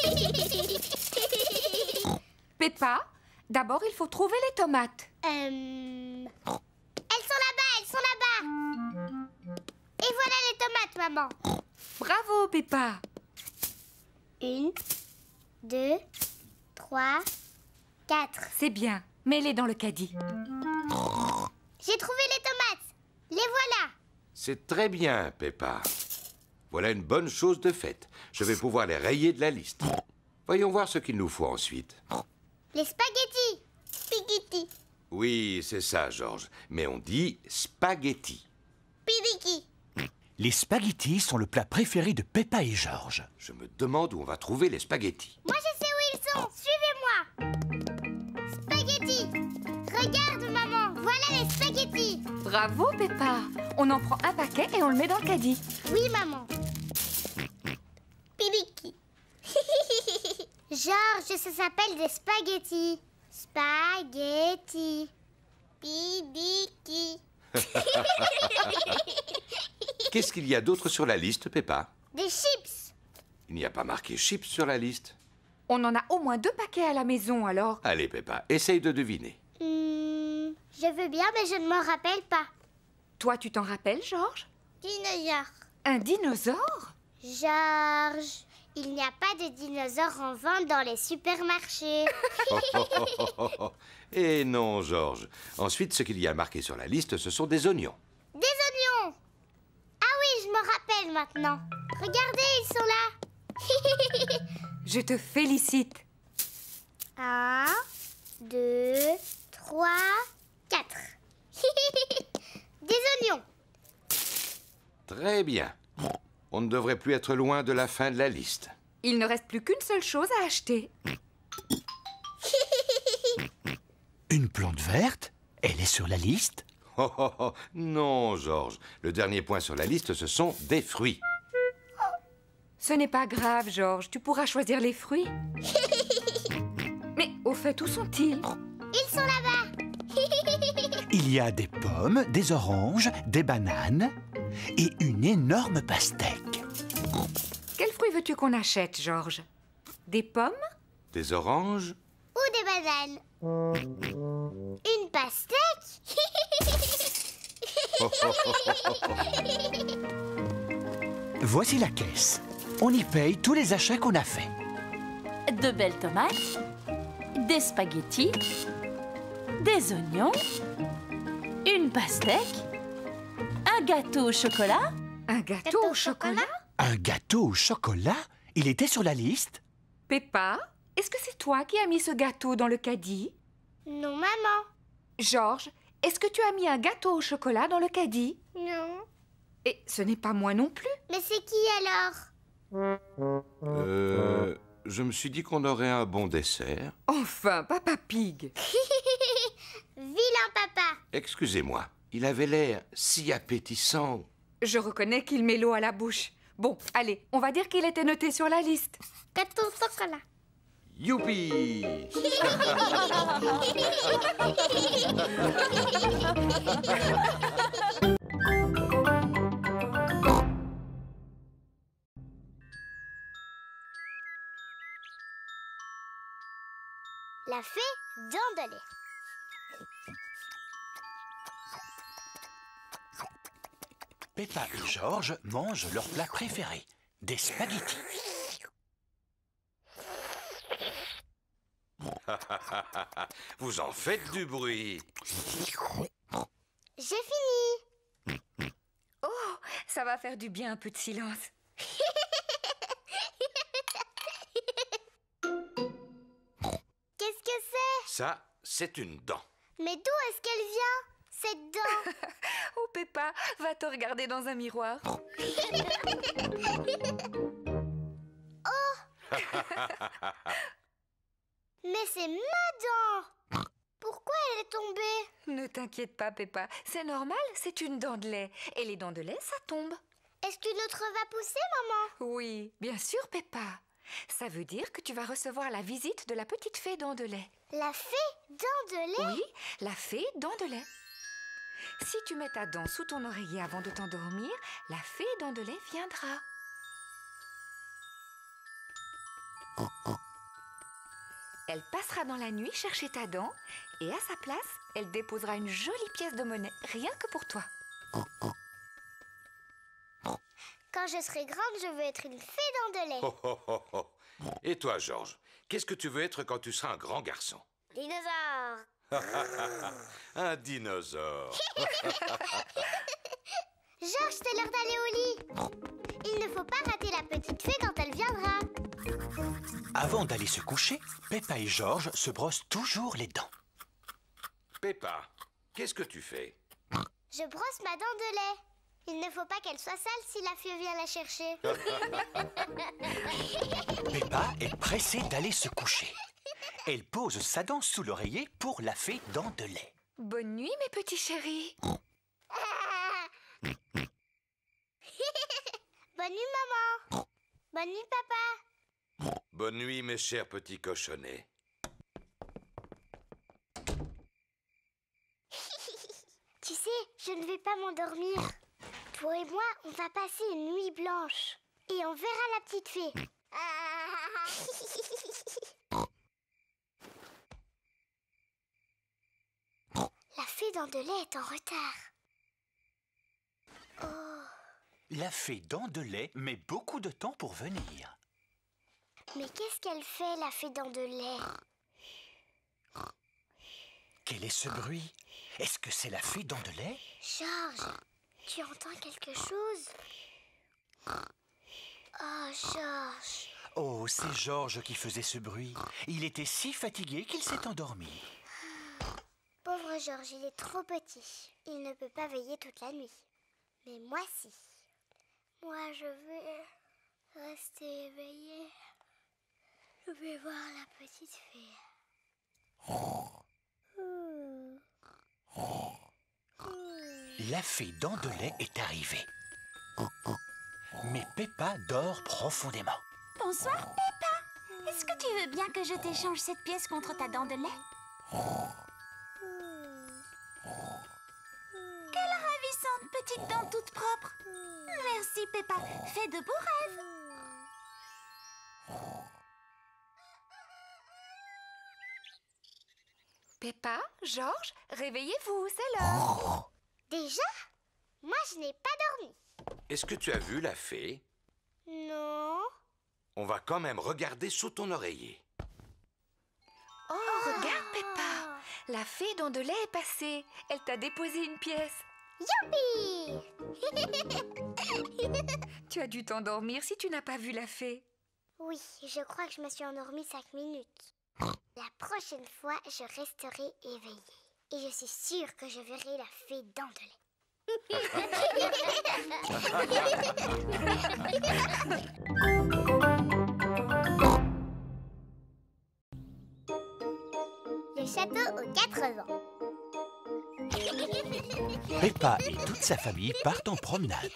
Peppa, d'abord il faut trouver les tomates. Elles sont là-bas, elles sont là-bas. Et voilà les tomates, maman. Bravo Peppa. 1, 2, 3, 4. C'est bien, mets-les dans le caddie. J'ai trouvé les tomates. Les voilà. C'est très bien, Peppa. Voilà une bonne chose de faite. Je vais pouvoir les rayer de la liste. Voyons voir ce qu'il nous faut ensuite. Les spaghettis. Spaghetti. Oui, c'est ça, George. Mais on dit spaghetti. Pidiki. Les spaghettis sont le plat préféré de Peppa et George. Je me demande où on va trouver les spaghettis. Moi, je sais où ils sont. Suivez-moi. Spaghettis. Regarde, maman. Voilà les spaghettis. Bravo Peppa. On en prend un paquet et on le met dans le caddie. Oui, maman. Pidiki. George, ça s'appelle des spaghettis. Spaghettis. Pidiki. Qu'est-ce qu'il y a d'autre sur la liste, Peppa? Des chips. Il n'y a pas marqué chips sur la liste. On en a au moins 2 paquets à la maison alors. Allez, Peppa, essaye de deviner. Je veux bien, mais je ne m'en rappelle pas. Toi, tu t'en rappelles, George? Dinosaure. Un dinosaure? George, il n'y a pas de dinosaures en vente dans les supermarchés. Eh non, George. Ensuite, ce qu'il y a marqué sur la liste, ce sont des oignons. Des oignons. Ah oui, je me rappelle maintenant. Regardez, ils sont là. Je te félicite. 1, 2, 3, 4. Des oignons. Très bien. On ne devrait plus être loin de la fin de la liste. Il ne reste plus qu'une seule chose à acheter. Une plante verte? Elle est sur la liste? Oh, oh, oh. Non, Georges. Le dernier point sur la liste, ce sont des fruits. Ce n'est pas grave, Georges. Tu pourras choisir les fruits. Mais au fait, où sont-ils? Ils sont là-bas. Il y a des pommes, des oranges, des bananes et une énorme pastèque. Quels fruits veux-tu qu'on achète, Georges? Des pommes? Des oranges? Ou des bananes. Une pastèque. Voici la caisse. On y paye tous les achats qu'on a faits. De belles tomates, des spaghettis, des oignons, une pastèque, un gâteau au chocolat. Un gâteau au chocolat? Un gâteau au chocolat? Il était sur la liste? Peppa, est-ce que c'est toi qui as mis ce gâteau dans le caddie? Non, maman. Georges, est-ce que tu as mis un gâteau au chocolat dans le caddie? Non. Et ce n'est pas moi non plus. Mais c'est qui alors? Je me suis dit qu'on aurait un bon dessert. Enfin, Papa Pig. Vilain papa. Excusez-moi, il avait l'air si appétissant. Je reconnais qu'il met l'eau à la bouche. Bon, allez, on va dire qu'il était noté sur la liste. Gâteau au chocolat. Youpi! La fée dents de lait. Peppa et Georges mangent leur plat préféré, des spaghettis. Vous en faites du bruit. J'ai fini. Oh, ça va faire du bien un peu de silence. Qu'est-ce que c'est? Ça, c'est une dent. Mais d'où est-ce qu'elle vient, cette dent? Oh, Peppa, va te regarder dans un miroir. Mais c'est ma dent. Pourquoi elle est tombée? Ne t'inquiète pas, Peppa. C'est normal, c'est une dent de lait. Et les dents de lait, ça tombe. Est-ce qu'une autre va pousser, maman? Oui, bien sûr, Peppa. Ça veut dire que tu vas recevoir la visite de la petite fée dents de lait. La fée dents de lait? Oui, la fée dents de lait. Si tu mets ta dent sous ton oreiller avant de t'endormir, la fée dents de lait viendra. Elle passera dans la nuit chercher ta dent et à sa place, elle déposera une jolie pièce de monnaie, rien que pour toi. Quand je serai grande, je veux être une fée dents de lait. Oh, oh, oh, oh. Et toi, Georges, qu'est-ce que tu veux être quand tu seras un grand garçon? Dinosaure. Un dinosaure. Georges, c'est l'heure d'aller au lit. Il ne faut pas rater la petite fée quand elle viendra. Avant d'aller se coucher, Peppa et Georges se brossent toujours les dents. Peppa, qu'est-ce que tu fais? Je brosse ma dent de lait. Il ne faut pas qu'elle soit sale si la fée vient la chercher. Peppa est pressée d'aller se coucher. Elle pose sa dent sous l'oreiller pour la fée dents de lait. Bonne nuit, mes petits chéris. Bonne nuit, maman. Bonne nuit, papa. Bonne nuit, mes chers petits cochonnets. Tu sais, je ne vais pas m'endormir. Toi et moi, on va passer une nuit blanche. Et on verra la petite fée. La fée dents de lait est en retard. Oh. La fée dents de lait met beaucoup de temps pour venir. Mais qu'est-ce qu'elle fait, la fée dents de lait? Quel est ce bruit? Est-ce que c'est la fée dents de lait? Georges, tu entends quelque chose? Oh, Georges. Oh, c'est Georges qui faisait ce bruit. Il était si fatigué qu'il s'est endormi. Pauvre Georges, il est trop petit. Il ne peut pas veiller toute la nuit. Mais moi, si. Moi, je vais rester éveillée. Je vais voir la petite fille. La fée dents de lait est arrivée. Mais Peppa dort profondément. Bonsoir, Peppa. Est-ce que tu veux bien que je t'échange cette pièce contre ta dent de lait? Quelle ravissante petite dent toute propre. Merci, Peppa. Fais de beaux rêves. Peppa, Georges, réveillez-vous, c'est l'heure. Déjà? Moi, je n'ai pas dormi. Est-ce que tu as vu la fée? Non. On va quand même regarder sous ton oreiller. Oh, regarde, Peppa. La fée dents de lait est passée. Elle t'a déposé une pièce. Youpi! Tu as dû t'endormir si tu n'as pas vu la fée. Oui, je crois que je me suis endormie 5 minutes. La prochaine fois, je resterai éveillée. Et je suis sûre que je verrai la fée dents de lait. Le château aux 4 ans. Peppa et toute sa famille partent en promenade.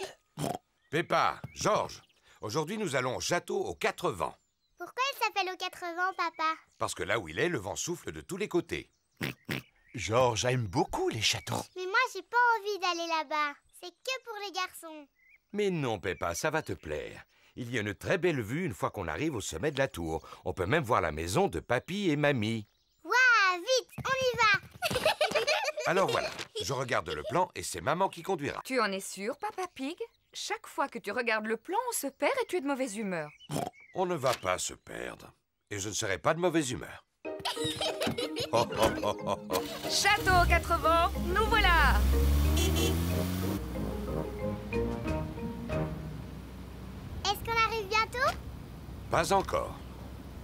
Peppa, Georges, aujourd'hui nous allons au château aux 4 vents. Pourquoi il s'appelle aux 4 vents, papa? Parce que là où il est, le vent souffle de tous les côtés. Georges aime beaucoup les châteaux. Mais moi, j'ai pas envie d'aller là-bas. C'est que pour les garçons. Mais non, Peppa, ça va te plaire. Il y a une très belle vue une fois qu'on arrive au sommet de la tour. On peut même voir la maison de papy et mamie. Waouh, vite, on y va. Alors voilà, je regarde le plan et c'est maman qui conduira. Tu en es sûr, Papa Pig? Chaque fois que tu regardes le plan, on se perd et tu es de mauvaise humeur. On ne va pas se perdre. Et je ne serai pas de mauvaise humeur. Oh, oh, oh, oh, oh. Château aux 4 vents, nous voilà! Est-ce qu'on arrive bientôt? Pas encore.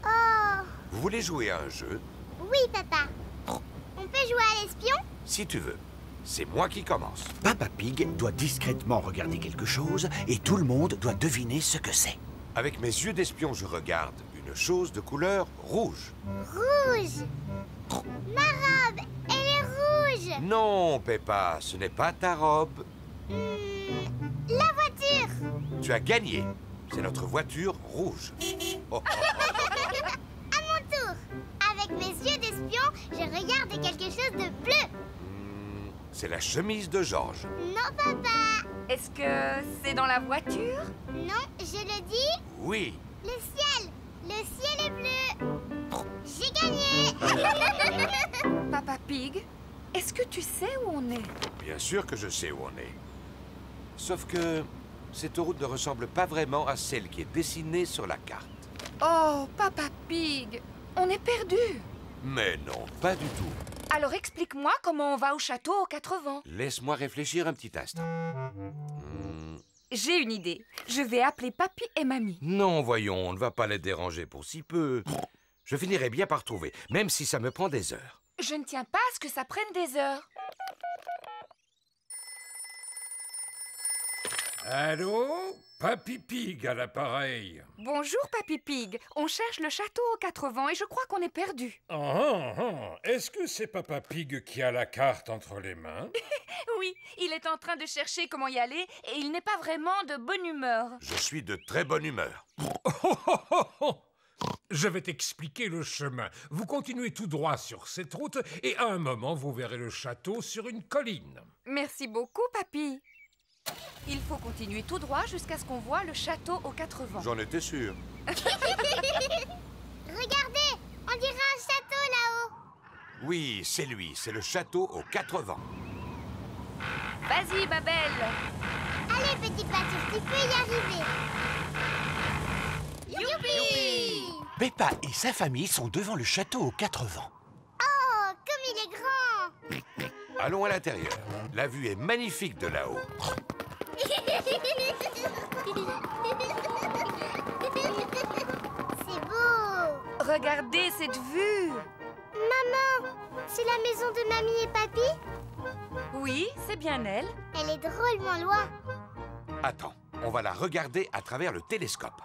Oh, Vous voulez jouer à un jeu? oui, papa. On peut jouer à l'espion? Si tu veux. C'est moi qui commence. Papa Pig doit discrètement regarder quelque chose et tout le monde doit deviner ce que c'est. Avec mes yeux d'espion, je regarde une chose de couleur rouge. Rouge. Ma robe, elle est rouge. Non, Peppa, ce n'est pas ta robe. La voiture. Tu as gagné. C'est notre voiture rouge. Oh, oh, oh. À mon tour. Avec mes yeux d'espion, je regarde quelque chose de bleu. C'est la chemise de Georges. Non, papa. Est-ce que c'est dans la voiture? Non, je le dis. Oui. Le ciel est bleu. J'ai gagné. Papa Pig, est-ce que tu sais où on est? Bien sûr que je sais où on est. Sauf que cette route ne ressemble pas vraiment à celle qui est dessinée sur la carte. Oh, Papa Pig, on est perdu. Mais non, pas du tout. Alors explique-moi comment on va au château aux 4 vents. Laisse-moi réfléchir un petit instant. J'ai une idée. Je vais appeler Papy et Mamie. Non, voyons, on ne va pas les déranger pour si peu. Je finirai bien par trouver, même si ça me prend des heures. Je ne tiens pas à ce que ça prenne des heures. Allô? Papy Pig à l'appareil. Bonjour, Papy Pig. On cherche le château aux 4 vents et je crois qu'on est perdu. Est-ce que c'est Papa Pig qui a la carte entre les mains? Oui, il est en train de chercher comment y aller et il n'est pas vraiment de bonne humeur. Je suis de très bonne humeur. Je vais t'expliquer le chemin. Vous continuez tout droit sur cette route et à un moment, vous verrez le château sur une colline. Merci beaucoup, Papy. Il faut continuer tout droit jusqu'à ce qu'on voit le château aux 4 vents. J'en étais sûr. Regardez, on dirait un château là-haut. Oui, c'est lui, c'est le château aux 4 vents. Vas-y, Babel. Allez, petit Patrick, tu peux y arriver. Youpi! Peppa et sa famille sont devant le château aux 4 vents. Oh, comme il est grand. Allons à l'intérieur. La vue est magnifique de là-haut. C'est beau. Regardez cette vue. Maman, c'est la maison de Mamie et Papy? Oui, c'est bien elle. Elle est drôlement loin. Attends, on va la regarder à travers le télescope.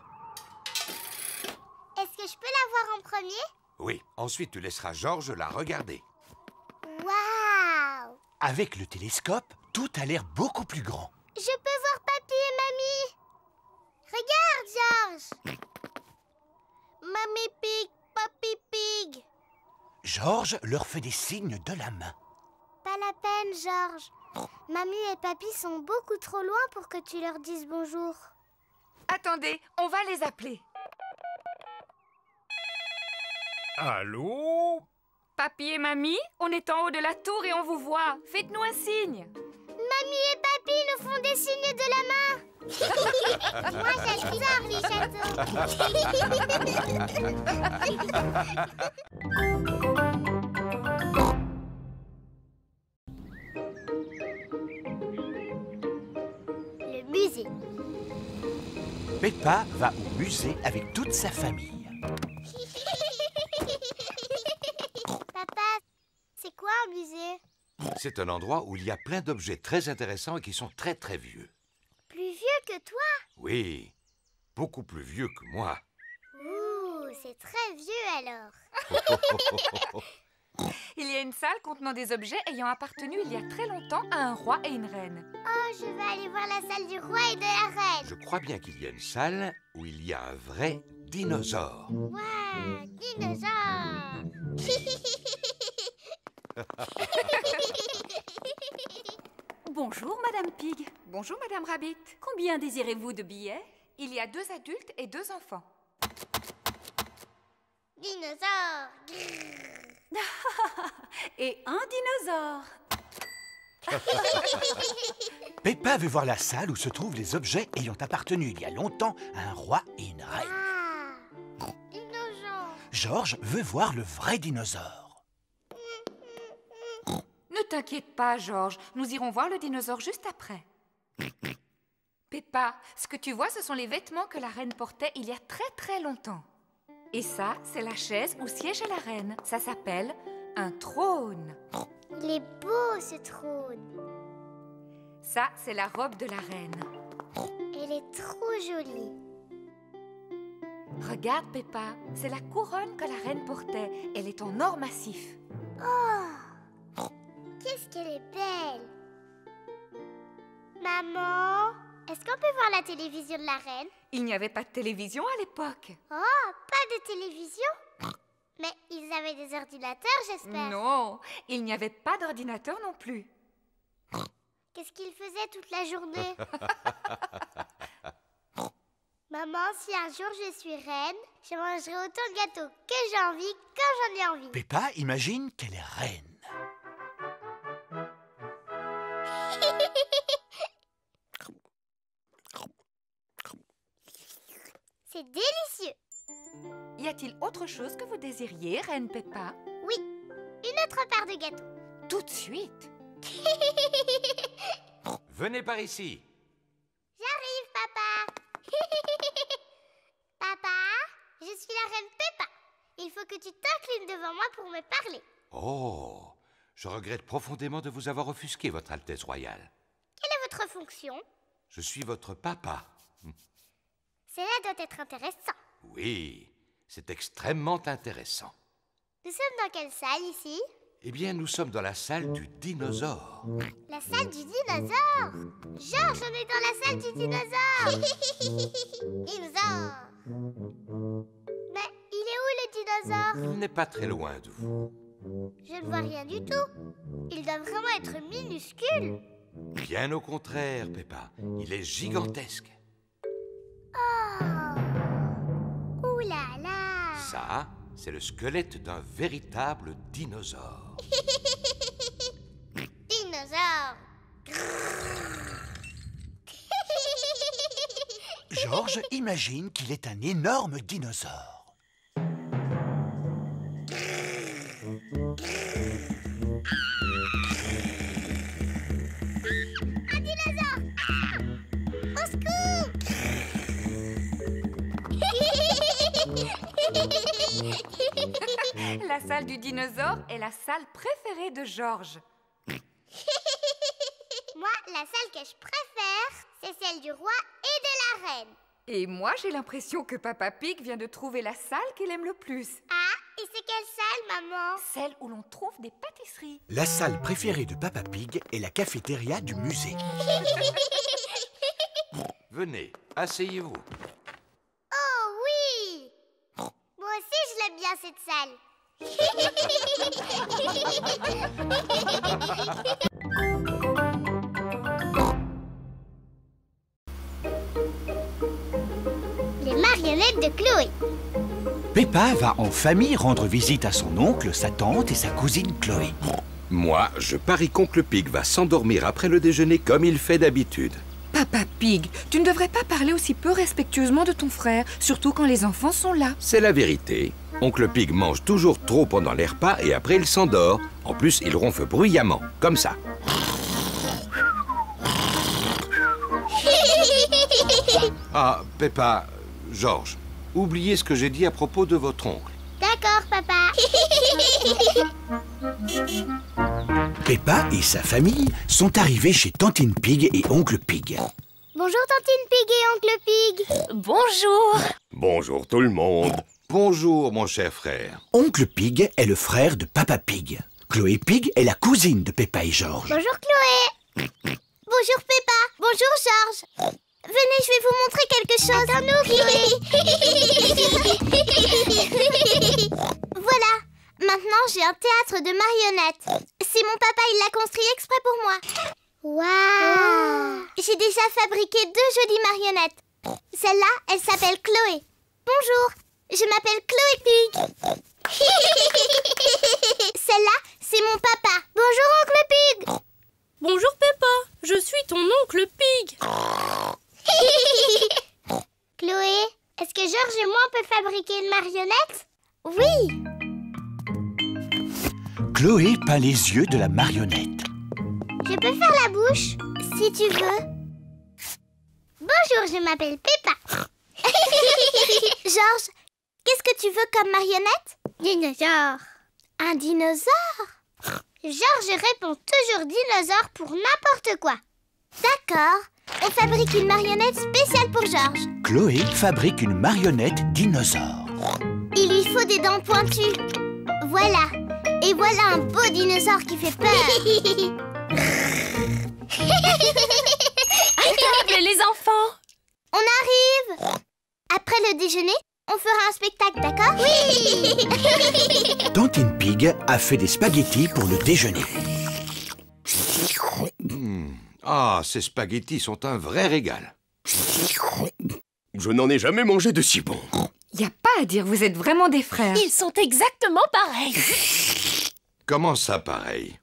Est-ce que je peux la voir en premier? Oui, ensuite tu laisseras Georges la regarder. Waouh! Avec le télescope, tout a l'air beaucoup plus grand. Je peux voir Papy et Mamie. Regarde, Georges. Mamie Pig, Papy Pig. Georges leur fait des signes de la main. Pas la peine, Georges. Mamie et Papy sont beaucoup trop loin pour que tu leur dises bonjour. Attendez, on va les appeler. Allô? Papy et Mamie, on est en haut de la tour et on vous voit. Faites-nous un signe. Mamie et Papy nous font des signes de la main. Moi, j'adore les châteaux. Le musée. Peppa va au musée avec toute sa famille. Papa, c'est quoi un musée? C'est un endroit où il y a plein d'objets très intéressants et qui sont très très vieux. Plus vieux que toi? Oui, beaucoup plus vieux que moi. Ouh, c'est très vieux alors. Il y a une salle contenant des objets ayant appartenu il y a très longtemps à un roi et une reine. Oh, je vais aller voir la salle du roi et de la reine. Je crois bien qu'il y a une salle où il y a un vrai dinosaure. Waouh, dinosaure. Bonjour, Madame Pig. Bonjour, Madame Rabbit. Combien désirez-vous de billets? Il y a 2 adultes et 2 enfants. Dinosaure. Et un dinosaure. Peppa veut voir la salle où se trouvent les objets ayant appartenu il y a longtemps à un roi et une reine. Ah, dinosaure. Georges veut voir le vrai dinosaure. Ne t'inquiète pas, Georges. Nous irons voir le dinosaure juste après. Peppa, ce que tu vois, ce sont les vêtements que la reine portait il y a très très longtemps. Et ça, c'est la chaise où siégeait la reine. Ça s'appelle un trône. Il est beau, ce trône. Ça, c'est la robe de la reine. Elle est trop jolie. Regarde, Peppa, c'est la couronne que la reine portait. Elle est en or massif. Oh, qu'est-ce qu'elle est belle. Maman, est-ce qu'on peut voir la télévision de la reine? Il n'y avait pas de télévision à l'époque. Oh, pas de télévision? Mais ils avaient des ordinateurs, j'espère. Non, il n'y avait pas d'ordinateur non plus. Qu'est-ce qu'ils faisaient toute la journée? Maman, si un jour je suis reine, je mangerai autant de gâteaux que j'ai envie quand j'en ai envie. Peppa imagine qu'elle est reine. C'est délicieux. Y a-t-il autre chose que vous désiriez, Reine Peppa? Oui, une autre part de gâteau. Tout de suite. Venez par ici. J'arrive, papa. Papa, je suis la reine Peppa. Il faut que tu t'inclines devant moi pour me parler. Oh, je regrette profondément de vous avoir offusqué, Votre Altesse Royale. Quelle est votre fonction? Je suis votre papa. Cela doit être intéressant. Oui, c'est extrêmement intéressant. Nous sommes dans quelle salle ici? Eh bien, nous sommes dans la salle du dinosaure. La salle du dinosaure. Georges, on est dans la salle du dinosaure. Dinosaure. Mais il est où le dinosaure? Il n'est pas très loin de vous. Je ne vois rien du tout. Il doit vraiment être minuscule. Bien au contraire, Peppa. Il est gigantesque. Oh. Ouh là là. Ça, c'est le squelette d'un véritable dinosaure. Dinosaure. Georges imagine qu'il est un énorme dinosaure. Un dinosaure. Au secours. La salle du dinosaure est la salle préférée de Georges. Moi, la salle que je préfère, c'est celle du roi et de la reine. Et moi, j'ai l'impression que Papa Pig vient de trouver la salle qu'il aime le plus. Ah, et c'est quelle salle, maman? Celle où l'on trouve des pâtisseries. La salle préférée de Papa Pig est la cafétéria du musée. Venez, asseyez-vous. Oh oui! Moi aussi, je l'aime bien, cette salle. Les marionnettes de Chloé. Peppa va en famille rendre visite à son oncle, sa tante et sa cousine Chloé. Moi, je parie qu'Oncle Pig va s'endormir après le déjeuner comme il fait d'habitude. Papa Pig, tu ne devrais pas parler aussi peu respectueusement de ton frère, surtout quand les enfants sont là. C'est la vérité. Oncle Pig mange toujours trop pendant les repas et après il s'endort. En plus, il ronfle bruyamment, comme ça. Ah, Peppa, George, oubliez ce que j'ai dit à propos de votre oncle. D'accord, papa. Peppa et sa famille sont arrivés chez Tantine Pig et Oncle Pig. Bonjour, Tantine Pig et Oncle Pig. Bonjour. Bonjour tout le monde. Bonjour, mon cher frère. Oncle Pig est le frère de Papa Pig. Chloé Pig est la cousine de Peppa et George. Bonjour, Chloé. Bonjour, Peppa. Bonjour, George. Venez, je vais vous montrer quelque chose. Attends-nous, Chloé. Voilà. Maintenant, j'ai un théâtre de marionnettes. C'est mon papa, il l'a construit exprès pour moi. Waouh! J'ai déjà fabriqué 2 jolies marionnettes. Celle-là, elle s'appelle Chloé. Bonjour, je m'appelle Chloé Pig. Celle-là, c'est mon papa. Bonjour, Oncle Pig. Bonjour Peppa, je suis ton oncle Pig. Chloé, est-ce que George et moi, on peut fabriquer une marionnette? Oui. Chloé peint les yeux de la marionnette. Je peux faire la bouche, si tu veux. Bonjour, je m'appelle Peppa. George, qu'est-ce que tu veux comme marionnette? Dinosaure. Un dinosaure? George répond toujours dinosaure pour n'importe quoi. D'accord, on fabrique une marionnette spéciale pour George. Chloé fabrique une marionnette dinosaure. Il lui faut des dents pointues. Voilà. Et voilà un beau dinosaure qui fait peur. À table, les enfants. On arrive. Après le déjeuner, on fera un spectacle, d'accord? Oui. Tantine Pig a fait des spaghettis pour le déjeuner. Ah, ces spaghettis sont un vrai régal. Je n'en ai jamais mangé de si bon. Y a pas à dire, vous êtes vraiment des frères. Ils sont exactement pareils. Comment ça, pareil?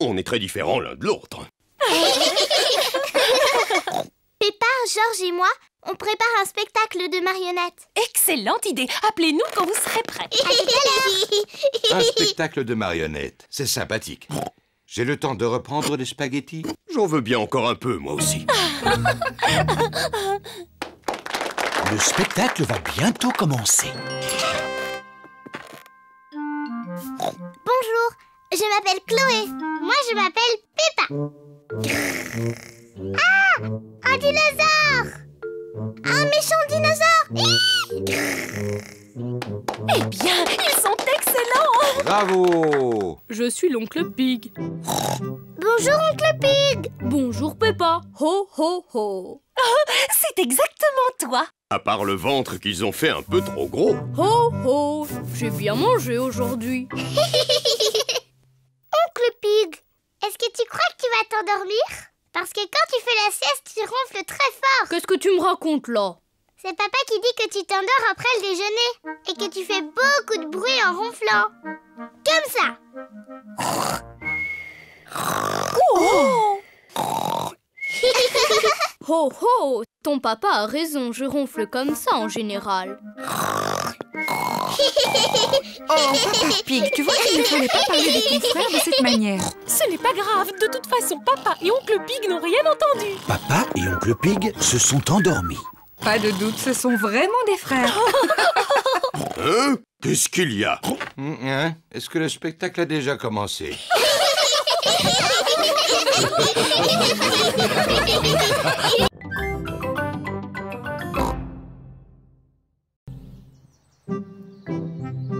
On est très différents l'un de l'autre. Peppa, George et moi, on prépare un spectacle de marionnettes. Excellente idée. Appelez-nous quand vous serez prêts. À tout à l'heure. Un spectacle de marionnettes, c'est sympathique. J'ai le temps de reprendre les spaghettis? J'en veux bien encore un peu, moi aussi. Le spectacle va bientôt commencer. Bonjour, je m'appelle Chloé. Moi, je m'appelle Peppa. Ah! Un dinosaure! Un méchant dinosaure! Eh bien, ils sont excellents. Bravo! Je suis l'oncle Pig. Bonjour, Oncle Pig. Bonjour Peppa. Ho ho ho. C'est exactement toi. À part le ventre qu'ils ont fait un peu trop gros. Ho ho. J'ai bien mangé aujourd'hui. Oncle Pig, est-ce que tu crois que tu vas t'endormir? Parce que quand tu fais la sieste, tu ronfles très fort. Qu'est-ce que tu me racontes là? C'est papa qui dit que tu t'endors après le déjeuner et que tu fais beaucoup de bruit en ronflant. Comme ça. Oh! Ho ho! Ton papa a raison, je ronfle comme ça en général. Oh, Papa Pig, tu vois qu'il ne fallait pas parler de ton frère de cette manière. Ce n'est pas grave, de toute façon, papa et oncle Pig n'ont rien entendu. Papa et Oncle Pig se sont endormis. Pas de doute, ce sont vraiment des frères. Hein? Qu'est-ce qu'il y a? Hein? Est-ce que le spectacle a déjà commencé?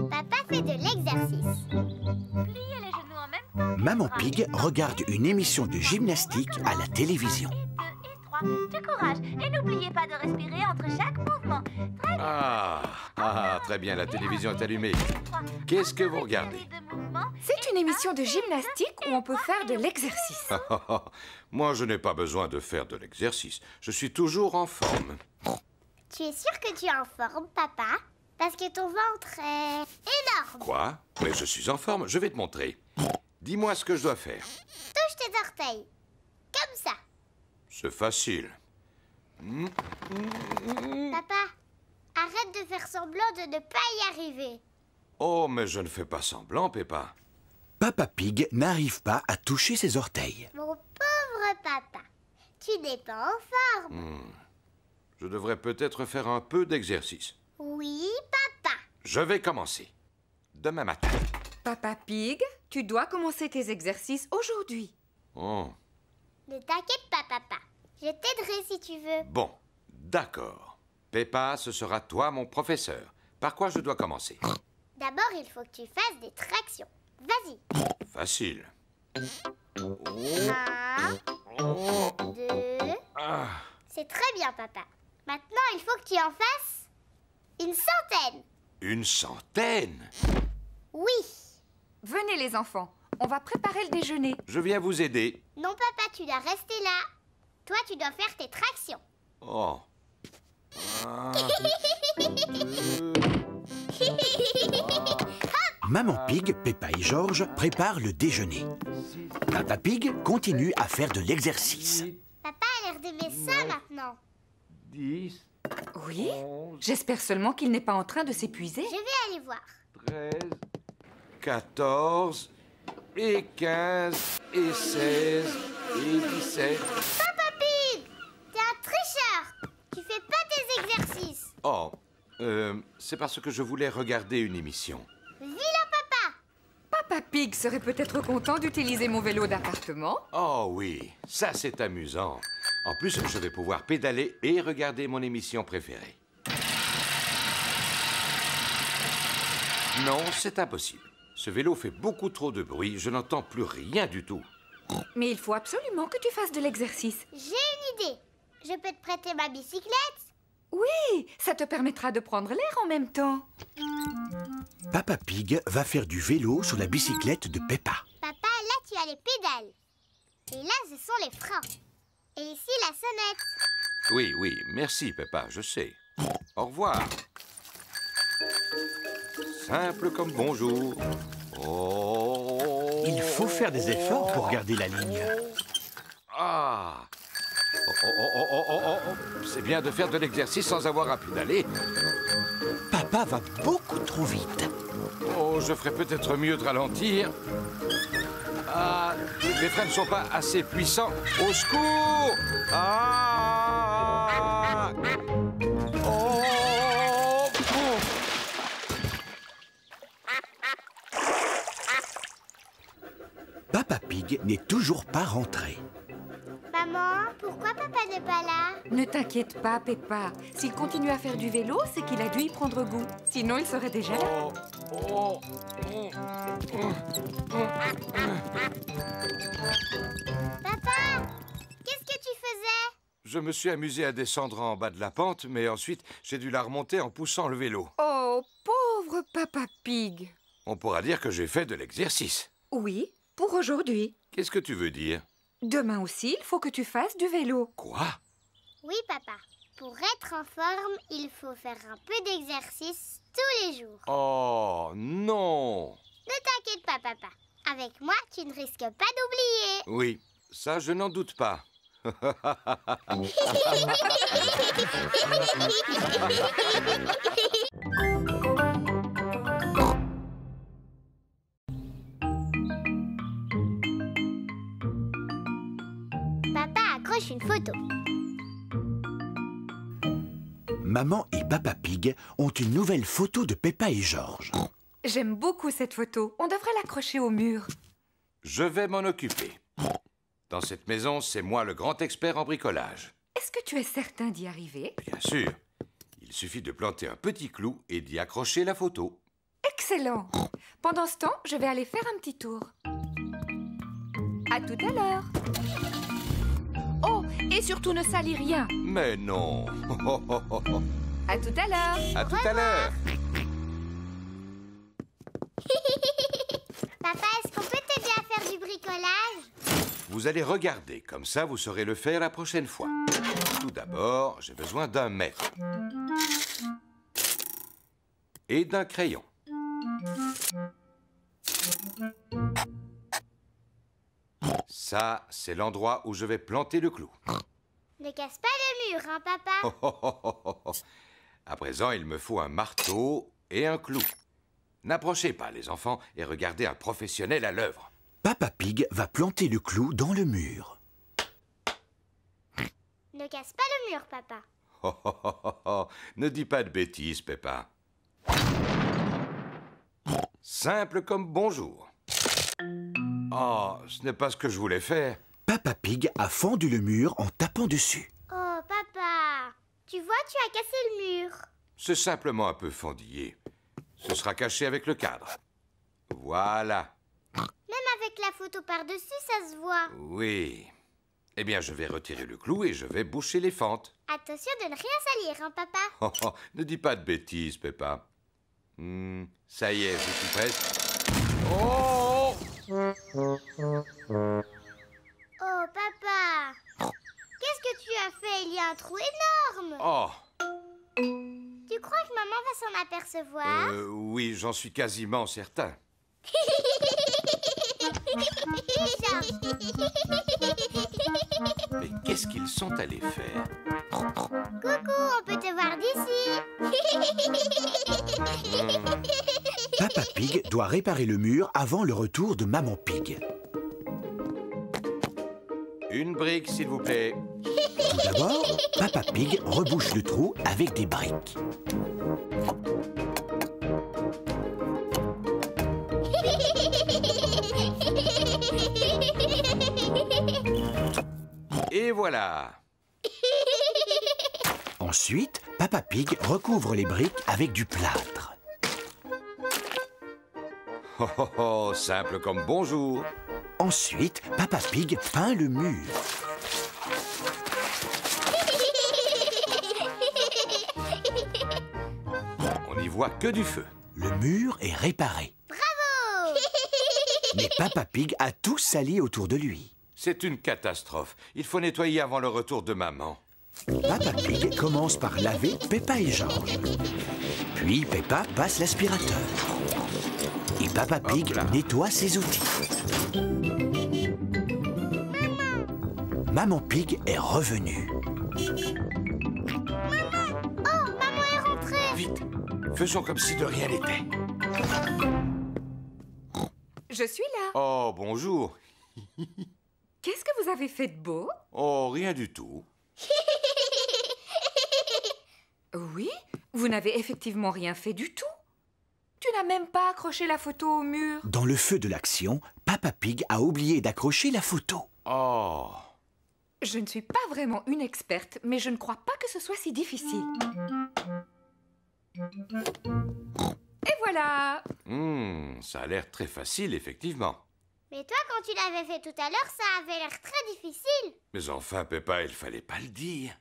Papa fait de l'exercice. Pliez les genoux en même temps. Maman Pig regarde une émission de gymnastique à la télévision. 2 et 3. Du courage. Et n'oubliez pas de respirer entre chaque mouvement. Très bien. Très bien, la télévision est allumée. Qu'est-ce que vous regardez? C'est une émission de gymnastique où on peut faire de l'exercice. Moi, je n'ai pas besoin de faire de l'exercice. Je suis toujours en forme. Tu es sûr que tu es en forme, papa? Parce que ton ventre est énorme. Quoi? Mais je suis en forme, je vais te montrer. Dis-moi ce que je dois faire. Touche tes orteils. Comme ça. C'est facile. Papa, arrête de faire semblant de ne pas y arriver. Oh, mais je ne fais pas semblant, Peppa. Papa Pig n'arrive pas à toucher ses orteils. Mon pauvre papa, tu n'es pas en forme. Je devrais peut-être faire un peu d'exercice. Oui, papa. Je vais commencer. Demain matin. Papa Pig, tu dois commencer tes exercices aujourd'hui. Oh, Ne t'inquiète pas, papa. Je t'aiderai si tu veux. bon, d'accord. Peppa, ce sera toi mon professeur. Par quoi je dois commencer? D'abord, il faut que tu fasses des tractions. Vas-y. Facile. 1, 2... Ah, C'est très bien, papa. Maintenant, il faut que tu en fasses une centaine. une centaine? Oui. Venez les enfants, on va préparer le déjeuner. Je viens vous aider. Non, papa, tu dois rester là. Toi, tu dois faire tes tractions. Oh. Maman Pig, Peppa et George préparent le déjeuner. Papa Pig continue à faire de l'exercice. Papa a l'air d'aimer ça maintenant. 10, Oui? J'espère seulement qu'il n'est pas en train de s'épuiser. Je vais aller voir. 13, 14, et 15, et 16, et 17. Papa Pig, t'es un tricheur. Tu fais pas tes exercices. Oh, c'est parce que je voulais regarder une émission. Vilain papa. Papa Pig serait peut-être content d'utiliser mon vélo d'appartement. Oh oui, ça c'est amusant. En plus, je vais pouvoir pédaler et regarder mon émission préférée. Non, c'est impossible. Ce vélo fait beaucoup trop de bruit, je n'entends plus rien du tout. Mais il faut absolument que tu fasses de l'exercice. J'ai une idée. Je peux te prêter ma bicyclette? Oui, ça te permettra de prendre l'air en même temps. Papa Pig va faire du vélo sur la bicyclette de Peppa. Papa, là, tu as les pédales. Et là, ce sont les freins. Et ici, la sonnette. Oui, oui, merci Peppa, je sais. Au revoir. Simple comme bonjour. Oh. Il faut faire des efforts pour garder la ligne. Ah. C'est bien de faire de l'exercice sans avoir à pédaler. Papa va beaucoup trop vite. Oh, je ferais peut-être mieux de ralentir. Ah, les freins ne sont pas assez puissants. Au secours! Ah! Oh! Papa Pig n'est toujours pas rentré. Maman, pourquoi papa n'est pas là? Ne t'inquiète pas, Peppa. S'il continue à faire du vélo, c'est qu'il a dû y prendre goût. Sinon, il serait déjà là. Papa, qu'est-ce que tu faisais? Je me suis amusé à descendre en bas de la pente, mais ensuite, j'ai dû la remonter en poussant le vélo. Oh, pauvre Papa Pig. On pourra dire que j'ai fait de l'exercice. Oui, pour aujourd'hui. Qu'est-ce que tu veux dire? Demain aussi, il faut que tu fasses du vélo. Quoi? Oui, papa. Pour être en forme, il faut faire un peu d'exercice tous les jours. Oh, non! Ne t'inquiète pas, papa. Avec moi, tu ne risques pas d'oublier. Oui, ça, je n'en doute pas. Papa accroche une photo. Maman et Papa Pig ont une nouvelle photo de Peppa et George. J'aime beaucoup cette photo. On devrait l'accrocher au mur. Je vais m'en occuper. Dans cette maison, c'est moi le grand expert en bricolage. Est-ce que tu es certain d'y arriver? Bien sûr. Il suffit de planter un petit clou et d'y accrocher la photo. Excellent. Pendant ce temps, je vais aller faire un petit tour. À tout à l'heure. Oh, et surtout ne salis rien. Mais non. À tout à l'heure. À tout à l'heure. Papa, est-ce qu'on peut t'aider à faire du bricolage? Vous allez regarder, comme ça vous saurez le faire la prochaine fois. Tout d'abord, j'ai besoin d'un mètre. Et d'un crayon. Ça, c'est l'endroit où je vais planter le clou. Ne casse pas le mur, hein, papa? À présent, il me faut un marteau et un clou. N'approchez pas, les enfants, et regardez un professionnel à l'œuvre. Papa Pig va planter le clou dans le mur. Ne casse pas le mur, papa. Ne dis pas de bêtises, Peppa. Simple comme bonjour. Oh, ce n'est pas ce que je voulais faire. Papa Pig a fendu le mur en tapant dessus. Oh, papa, tu vois, tu as cassé le mur. C'est simplement un peu fendillé. Ce sera caché avec le cadre. Voilà. Même avec la photo par-dessus, ça se voit. Oui. Eh bien, je vais retirer le clou et je vais boucher les fentes. Attention de ne rien salir, hein, papa? Ne dis pas de bêtises, Peppa. Ça y est, je suis prête. Oh! Oh, papa! Qu'est-ce que tu as fait? Il y a un trou énorme! Oh! Tu crois que maman va s'en apercevoir? Oui, j'en suis quasiment certain. Mais qu'est-ce qu'ils sont allés faire? Coucou, on peut te voir d'ici. Papa Pig doit réparer le mur avant le retour de Maman Pig. Une brique, s'il vous plaît. Tout d'abord, Papa Pig rebouche le trou avec des briques. Et voilà. Ensuite, Papa Pig recouvre les briques avec du plâtre. Oh, simple comme bonjour. Ensuite, Papa Pig peint le mur. On n'y voit que du feu. Le mur est réparé. Bravo! Mais Papa Pig a tout sali autour de lui. C'est une catastrophe. Il faut nettoyer avant le retour de maman. Papa Pig commence par laver Peppa et George. Puis Peppa passe l'aspirateur. Et Papa Pig nettoie ses outils. Maman Pig est revenue. Oh, maman est rentrée. Vite, faisons comme si de rien n'était. Je suis là. Oh, bonjour. Qu'est-ce que vous avez fait de beau? Oh, rien du tout. Oui, vous n'avez effectivement rien fait du tout. Tu n'as même pas accroché la photo au mur. Dans le feu de l'action, Papa Pig a oublié d'accrocher la photo. Oh. Je ne suis pas vraiment une experte, mais je ne crois pas que ce soit si difficile. Et voilà. Ça a l'air très facile, effectivement. Mais toi, quand tu l'avais fait tout à l'heure, ça avait l'air très difficile. Mais enfin, Peppa, il fallait pas le dire.